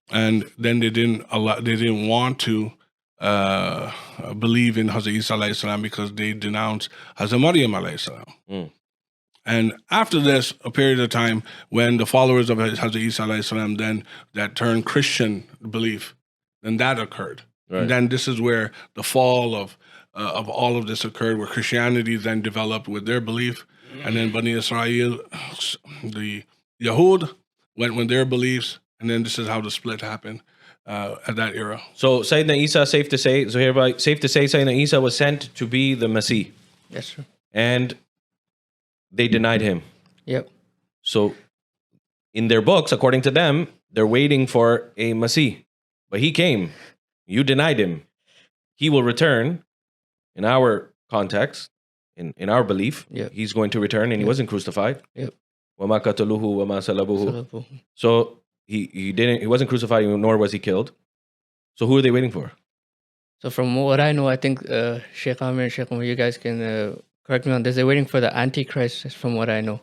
and then they didn't want to believe in Hazrat Isa alayhi salam because they denounced Hazrat Maryam alayhi salam. And after this, a period of time when the followers of Hazrat Isa alayhi salam then that turned Christian belief, then that occurred. Right. And then this is where the fall of all of this occurred, where Christianity then developed with their belief, and then Bani Israel, the Yahud, went with their beliefs, and then this is how the split happened at that era. So Sayyidina Isa, safe to say, Zuhair bhai, safe to say Sayyidina Isa was sent to be the Masih. Yes, sir. And they denied him. Yep. So in their books, according to them, they're waiting for a Masih. But he came. You denied him. He will return. In our context, in our belief, Yep. he's going to return, and he wasn't crucified. Yep. وَمَا قَتَلُوهُ وَمَا صَلَبُوهُ. So he wasn't crucified, nor was he killed. So who are they waiting for? So from what I know, I think Shaykh Aamer and Shaykh Omar, you guys can correct me on this. They're waiting for the Antichrist, from what I know.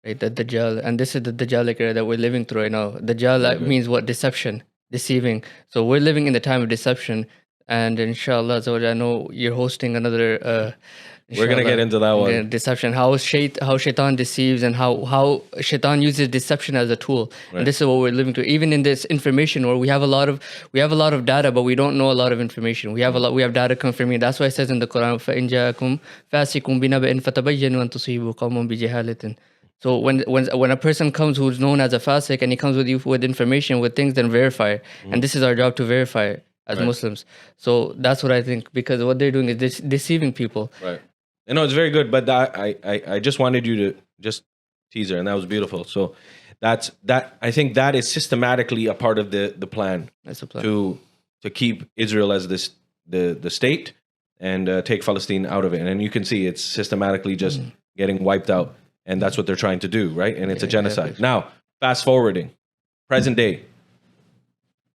Right, the Dajjal. And this is the Dajjalic era that we're living through right now. Dajjal means what? Deception, deceiving. So we're living in the time of deception. And inshallah, I know you're hosting another... We're going to get into that one. Deception, how shaitan deceives, and how shaitan uses deception as a tool. Right. And this is what we're living through. Even in this information, where we have a lot of data, but we don't know a lot of information. We have data confirming. That's why it says in the Quran, فَإِنْ جَاءَكُمْ فَاسِقٌ بِنَبَإٍ فَتَبَيَّنُوا أَن تُصِيبُوا قَوْمًا بِجَهَالَةٍ. So when a person comes who's known as a fasik, and he comes with you with information, with things, then verify it. And this is our job, to verify it as Muslims. So that's what I think, because what they're doing is deceiving people. Right. No, it's very good, but I just wanted you to just teaser, and that was beautiful. So that I think that is systematically a part of the plan. That's a plan to keep Israel as the state and take Palestine out of it. And you can see it's systematically just getting wiped out, and that's what they're trying to do, right? And it's a genocide. Now, fast forwarding, present day.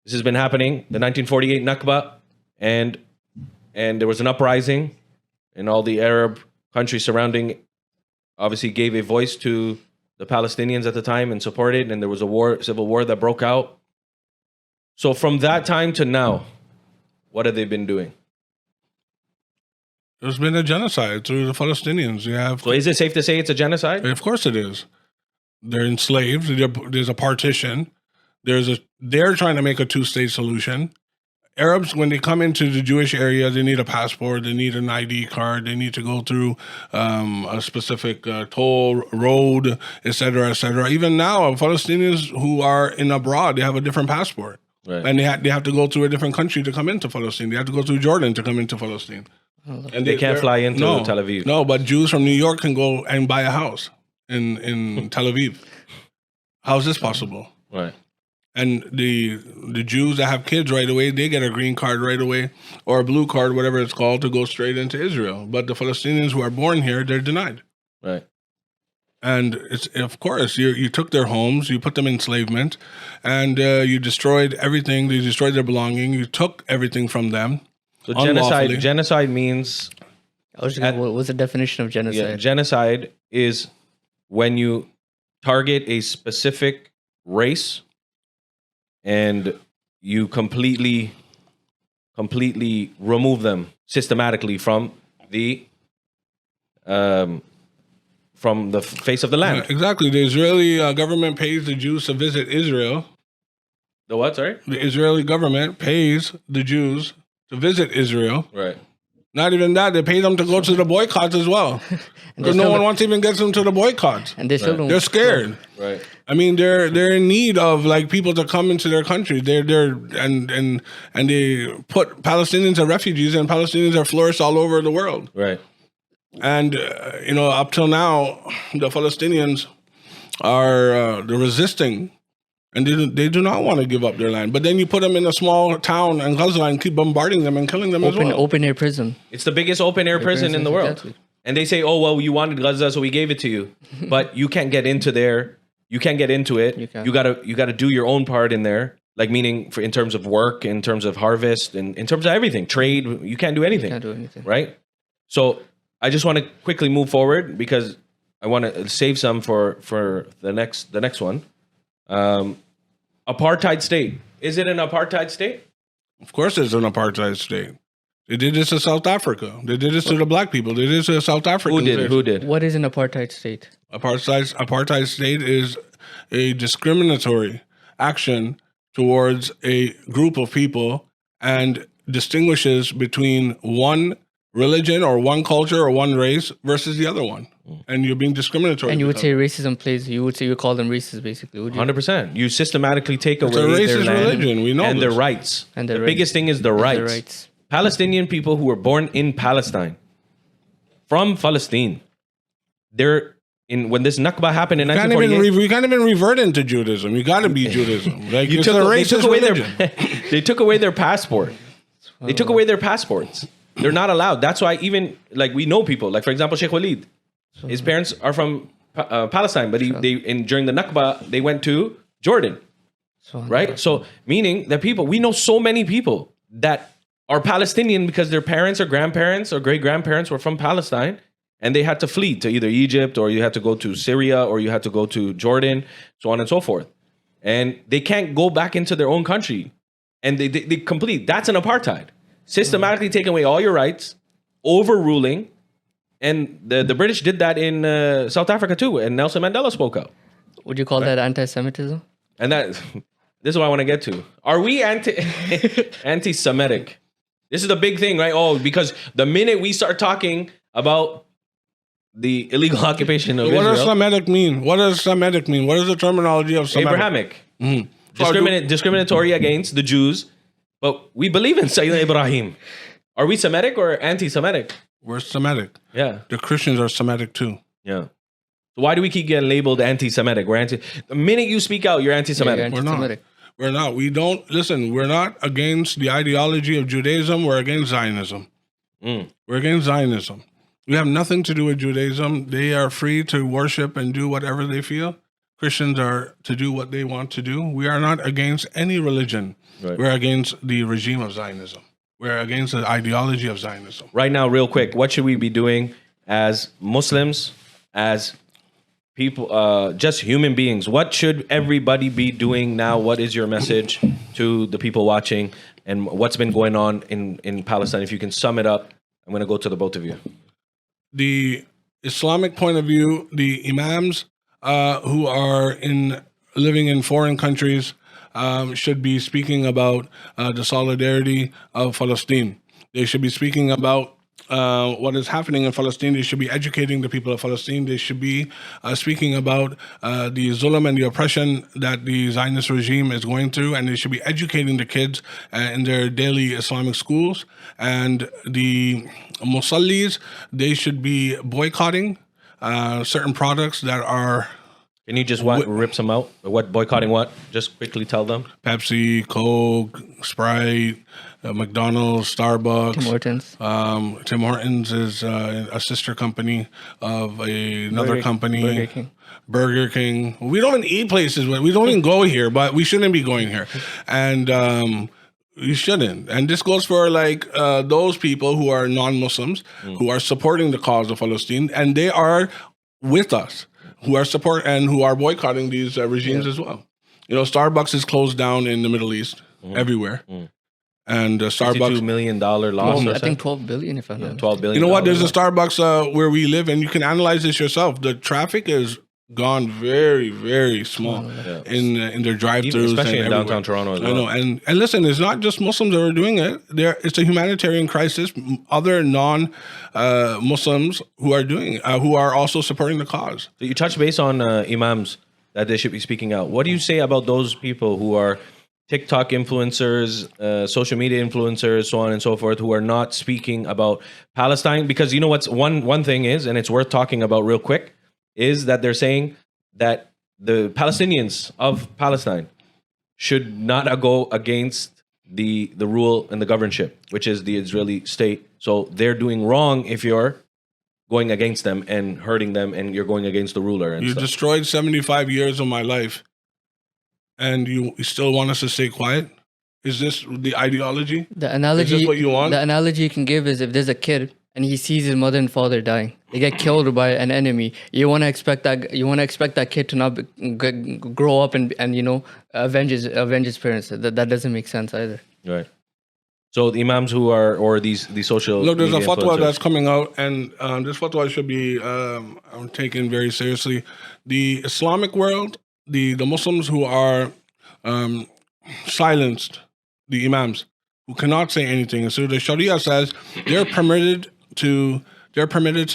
This has been happening, the 1948 Nakba, and there was an uprising. And all the Arab countries surrounding obviously gave a voice to the Palestinians at the time and supported, and there was a civil war that broke out. So from that time to now, what have they been doing? There's been a genocide through the Palestinians. So is it safe to say it's a genocide? Of course it is. They're enslaved. There's a partition. They're trying to make a two-state solution. Arabs, when they come into the Jewish area, they need a passport, they need an ID card, they need to go through a specific toll road, etc., etc. Even now, Palestinians who are in abroad, they have a different passport. Right. And they have to go through a different country to come into Palestine. They have to go through Jordan to come into Palestine. And they can't fly into Tel Aviv. No, but Jews from New York can go and buy a house in Tel Aviv. How is this possible? Right. And the Jews that have kids right away, they get a green card right away, or a blue card, whatever it's called, to go straight into Israel. But the Palestinians who are born here, they're denied. Right. And it's, of course, you took their homes, you put them in enslavement, and you destroyed everything. You destroyed their belonging. You took everything from them. So unlawfully. genocide means... What was the definition of genocide? Yeah, genocide is when you target a specific race and you completely remove them systematically from the face of the land. Yeah, exactly. The Israeli government pays the Jews to visit Israel. The what? Sorry. The Israeli government pays the Jews to visit Israel. Right. Not even that, they pay them to go to the boycotts as well. Because no one wants to even get them to the boycotts. And they still don't. They're scared. Right. I mean, they're in need of like people to come into their country. And they put Palestinians as refugees, and Palestinians are flourished all over the world. Right. And up till now, the Palestinians are they're resisting, and they do not want to give up their land. But then you put them in a small town in Gaza and keep bombarding them and killing them as well. Open air prison. It's the biggest open air prison in the world. Exactly. And they say, "Oh well, you wanted Gaza, so we gave it to you." But you can't get into there. You can't get into it. You gotta do your own part in there. Like meaning in terms of work, in terms of harvest, and in terms of everything, trade. You can't do anything. Can't do anything. Right. So I just want to quickly move forward because I want to save some for the next one. Apartheid state. Is it an apartheid state? Of course, it's an apartheid state. They did this to South Africa. They did this to the black people. They did this to South Africa. Who did? What is an apartheid state? Apartheid state is a discriminatory action towards a group of people and distinguishes between one religion or one culture or one race versus the other one. And you're being discriminatory. And you would say racism plays, you call them racist, basically, would you? 100%. You systematically take away a racist their land religion. We know and their this. rights. And the their biggest thing is the rights. Their rights. Palestinian people who were born in Palestine, from Palestine, when this Nakba happened in 1948, you can't even revert into Judaism. You got to be Judaism. Like it's a racist religion. They took away their passport. They took away their passports. They're not allowed. That's why even we know people. Like for example, Shaykh Walid. His parents are from Palestine, but during the Nakba they went to Jordan, right? So meaning that we know so many people that are Palestinian because their parents or grandparents or great grandparents were from Palestine, and they had to flee to either Egypt or you had to go to Syria or you had to go to Jordan, so on and so forth, and they can't go back into their own country, and they that's an apartheid, systematically taking away all your rights, overruling. And the British did that in South Africa too, and Nelson Mandela spoke out. Would you call that anti-Semitism? And this is what I want to get to. Are we anti-Semitic? This is the big thing, right? Oh, because the minute we start talking about the illegal occupation of Israel... What does Semitic mean? What does Semitic mean? What is the terminology of Semitic? Abrahamic. Mm-hmm. Discriminatory against the Jews, but we believe in Sayyidina Ibrahim. Are we Semitic or anti-Semitic? We're Semitic. Yeah. The Christians are Semitic too. Yeah. So why do we keep getting labeled anti-Semitic? The minute you speak out, you're anti-Semitic. Yeah, anti-Semitic. We're not. We don't listen. We're not against the ideology of Judaism. We're against Zionism. We're against Zionism. We have nothing to do with Judaism. They are free to worship and do whatever they feel. Christians are to do what they want to do. We are not against any religion. Right. We're against the regime of Zionism. We're against the ideology of Zionism. Right now, real quick, what should we be doing as Muslims, as people, just human beings? What should everybody be doing now? What is your message to the people watching, and what's been going on in Palestine? If you can sum it up, I'm going to go to the both of you. The Islamic point of view, the imams who are living in foreign countries, should be speaking about the solidarity of Palestine. They should be speaking about what is happening in Palestine. They should be educating the people of Palestine. They should be speaking about the zulm and the oppression that the Zionist regime is going through, and they should be educating the kids in their daily Islamic schools. And the musallis, they should be boycotting certain products that are... Can you just rip some out? What boycotting what? Just quickly tell them. Pepsi, Coke, Sprite, McDonald's, Starbucks. Tim Hortons is a sister company of another company. Burger King. We don't even eat places. We don't even go here, but we shouldn't be going here. And you shouldn't. And this goes for like those people who are non-Muslims, who are supporting the cause of Palestine, and they are with us, who are boycotting these regimes as well. You know, Starbucks is closed down in the Middle East, everywhere. And Starbucks... $62 million loss. I think 12 billion, if I'm not 12 billion. You know what? There's a Starbucks where we live, and you can analyze this yourself. The traffic is gone very, very small in their drive-thrus, especially in downtown Toronto as well. I know, and listen, it's not just Muslims that are doing it. It's a humanitarian crisis. Other non-Muslims who are doing, who are also supporting the cause. So you touch base on imams that they should be speaking out. What do you say about those people who are TikTok influencers, social media influencers, so on and so forth, who are not speaking about Palestine? Because you know what's one thing is, and it's worth talking about real quick, is that they're saying that the Palestinians of Palestine should not go against the rule and the governorship, which is the Israeli state. So they're doing wrong if you're going against them and hurting them, and you're going against the ruler. And you destroyed 75 years of my life, and you still want us to stay quiet? Is this the ideology? The analogy, is this what you want? The analogy you can give is if there's a kid and he sees his mother and father dying, they get killed by an enemy. You want to expect that kid to not grow up and avenge his parents. That doesn't make sense either. Right. So the imams who are, or these social... Look, there's a fatwa that's coming out, and this fatwa should be taken very seriously. The Islamic world, the Muslims who are silenced, the imams who cannot say anything. And so the Sharia says they're permitted to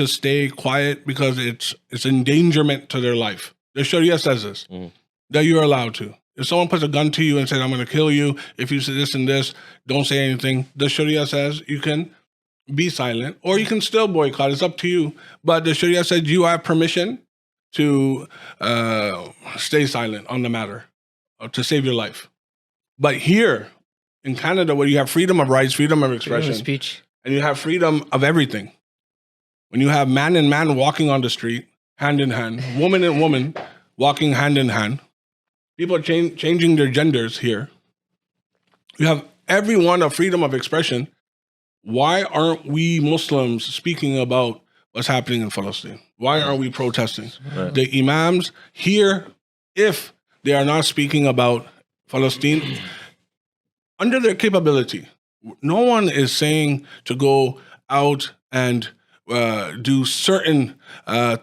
stay quiet because it's endangerment to their life. The Sharia says this, that you're allowed to. If someone puts a gun to you and says, I'm going to kill you, if you say this and this, don't say anything. The Sharia says you can be silent, or you can still boycott. It's up to you. But the Sharia said you have permission to stay silent on the matter, to save your life. But here in Canada, where you have freedom of rights, freedom of expression, freedom of speech, and you have freedom of everything, when you have man and man walking on the street, hand in hand, woman and woman walking hand in hand, people are changing their genders here. You have everyone a freedom of expression. Why aren't we Muslims speaking about what's happening in Palestine? Why aren't we protesting? Right. The imams here, if they are not speaking about Palestine, under their capability, no one is saying to go out and do certain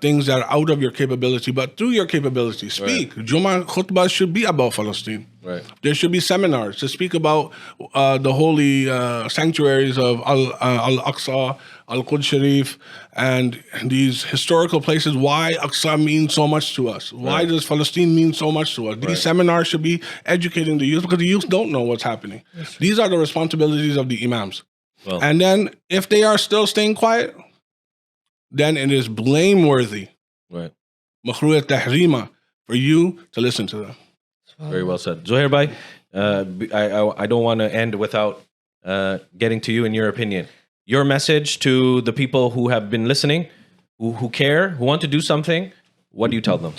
things that are out of your capability, but through your capability, speak. Right. Jummah khutbah should be about Palestine. Right. There should be seminars to speak about the holy sanctuaries of Al-Aqsa, Al-Quds Sharif, and these historical places. Why Aqsa means so much to us? Why does Palestine mean so much to us? These seminars should be educating the youth, because the youth don't know what's happening. These are the responsibilities of the imams. Well, and then if they are still staying quiet, then it is blameworthy, makruh tahrima, for you to listen to them. Very well said. Zuhair bhai, I don't want to end without getting to you and your opinion. Your message to the people who have been listening, who care, who want to do something, what do you tell them?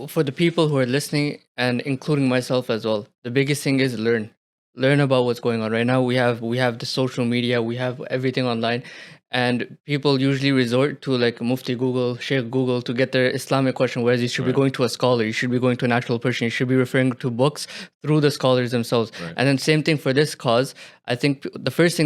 For the people who are listening, and including myself as well, the biggest thing is learn about what's going on right now. We have the social media, we have everything online, And people usually resort to like Mufti Google, Shaykh Google to get their Islamic question, whereas you should be going to a scholar, you should be going to an actual person, you should be referring to books through the scholars themselves. And then same thing for this cause. I think the first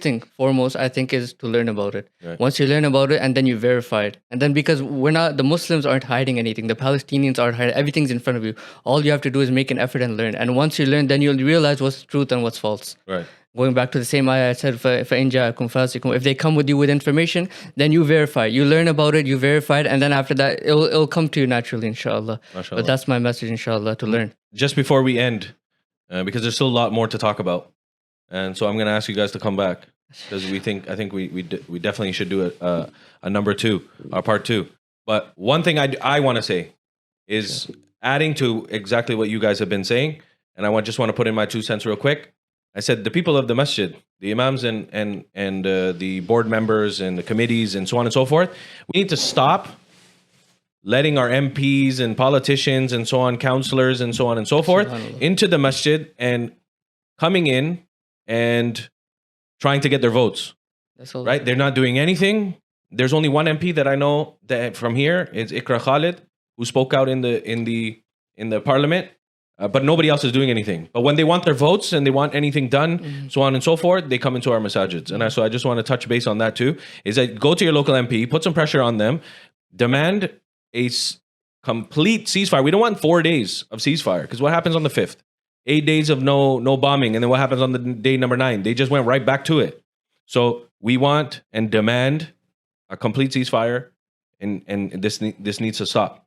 thing foremost, I think, is to learn about it. Once you learn about it and then you verify it. And then because the Muslims aren't hiding anything, the Palestinians aren't hiding, everything's in front of you. All you have to do is make an effort and learn. And once you learn, then you'll realize what's truth and what's false. Right. Going back to the same ayah I said, if they come with you with information, then you verify. You learn about it, you verify it, and then after that, it'll come to you naturally, inshallah. But that's my message, inshallah, to learn. Just before we end, because there's still a lot more to talk about, and so I'm going to ask you guys to come back because I think we definitely should do a number 2, or part 2. But one thing I want to say is adding to exactly what you guys have been saying, and I just want to put in my 2 cents real quick. I said the people of the masjid, the imams and the board members and the committees and so on and so forth, we need to stop letting our MPs and politicians and so on, counselors and so on and so forth, into the masjid and coming in and trying to get their votes. That's all. Right? They're not doing anything. There's only one MP that I know that from here is Ikra Khalid, who spoke out in the parliament. But nobody else is doing anything. But when they want their votes and they want anything done, so on and so forth, they come into our masajids. And so I just want to touch base on that too, is that go to your local MP, put some pressure on them, demand a complete ceasefire. We don't want 4 days of ceasefire, because what happens on the 5th? 8 days of no bombing, and then what happens on the day number 9? They just went right back to it. So we want and demand a complete ceasefire, and this needs to stop.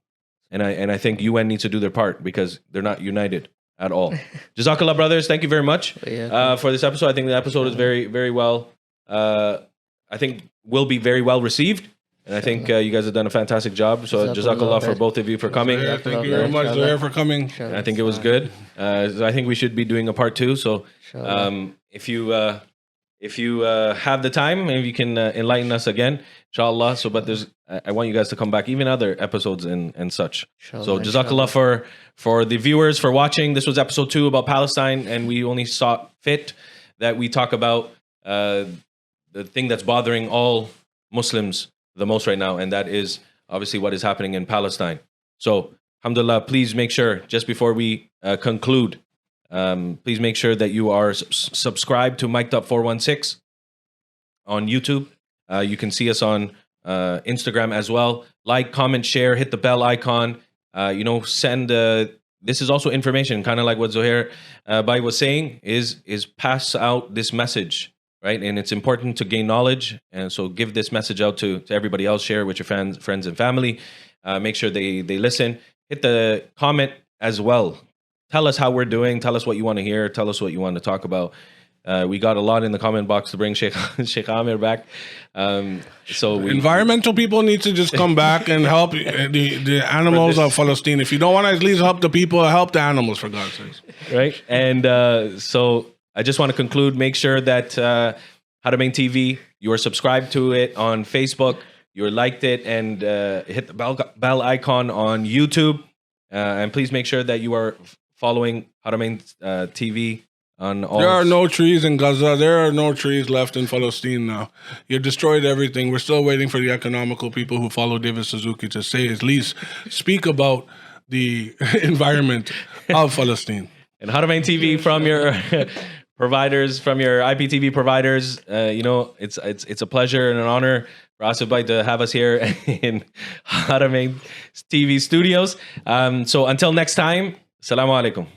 And I think UN needs to do their part, because they're not united at all. Jazakallah, brothers. Thank you very much for this episode. I think the episode is very, very well. I think will be very well received. And I think you guys have done a fantastic job. So Jazakallah for both of you for coming. Thank you very much, Zuhair, for coming. And I think it was good. I think we should be doing a part 2. So if you have the time, maybe you can enlighten us again, inshallah. So, but I want you guys to come back, even other episodes and such. So, Jazakallah for the viewers for watching. This was episode 2 about Palestine, and we only saw fit that we talk about the thing that's bothering all Muslims the most right now, and that is obviously what is happening in Palestine. So, alhamdulillah, please make sure, just before we conclude, please make sure that you are subscribed to Mic'd Up 416 on YouTube. You can see us on Instagram as well. Like, comment, share, hit the bell icon. Send. This is also information, kind of like what Zuhair Bhai was saying. Is pass out this message, right? And it's important to gain knowledge, and so give this message out to everybody else. Share it with your friends and family. Make sure they listen. Hit the comment as well. Tell us how we're doing. Tell us what you want to hear. Tell us what you want to talk about. We got a lot in the comment box to bring Shaykh Aamer back. Environmental people need to just come back and help the animals of Palestine. If you don't want to at least help the people, help the animals, for God's sake. Right. And so I just want to conclude. Make sure that Haramain TV, you are subscribed to it on Facebook, you liked it, and hit the bell icon on YouTube. And please make sure that you are following Haramain TV on all. There are no trees in Gaza. There are no trees left in Palestine now. You destroyed everything. We're still waiting for the economical people who follow David Suzuki to say, at least speak about the environment of Palestine. And Haramain TV from your providers, from your IPTV providers. It's a pleasure and an honor for Asif Bhai to have us here in Haramain TV studios. So until next time, Assalamu Alaykum.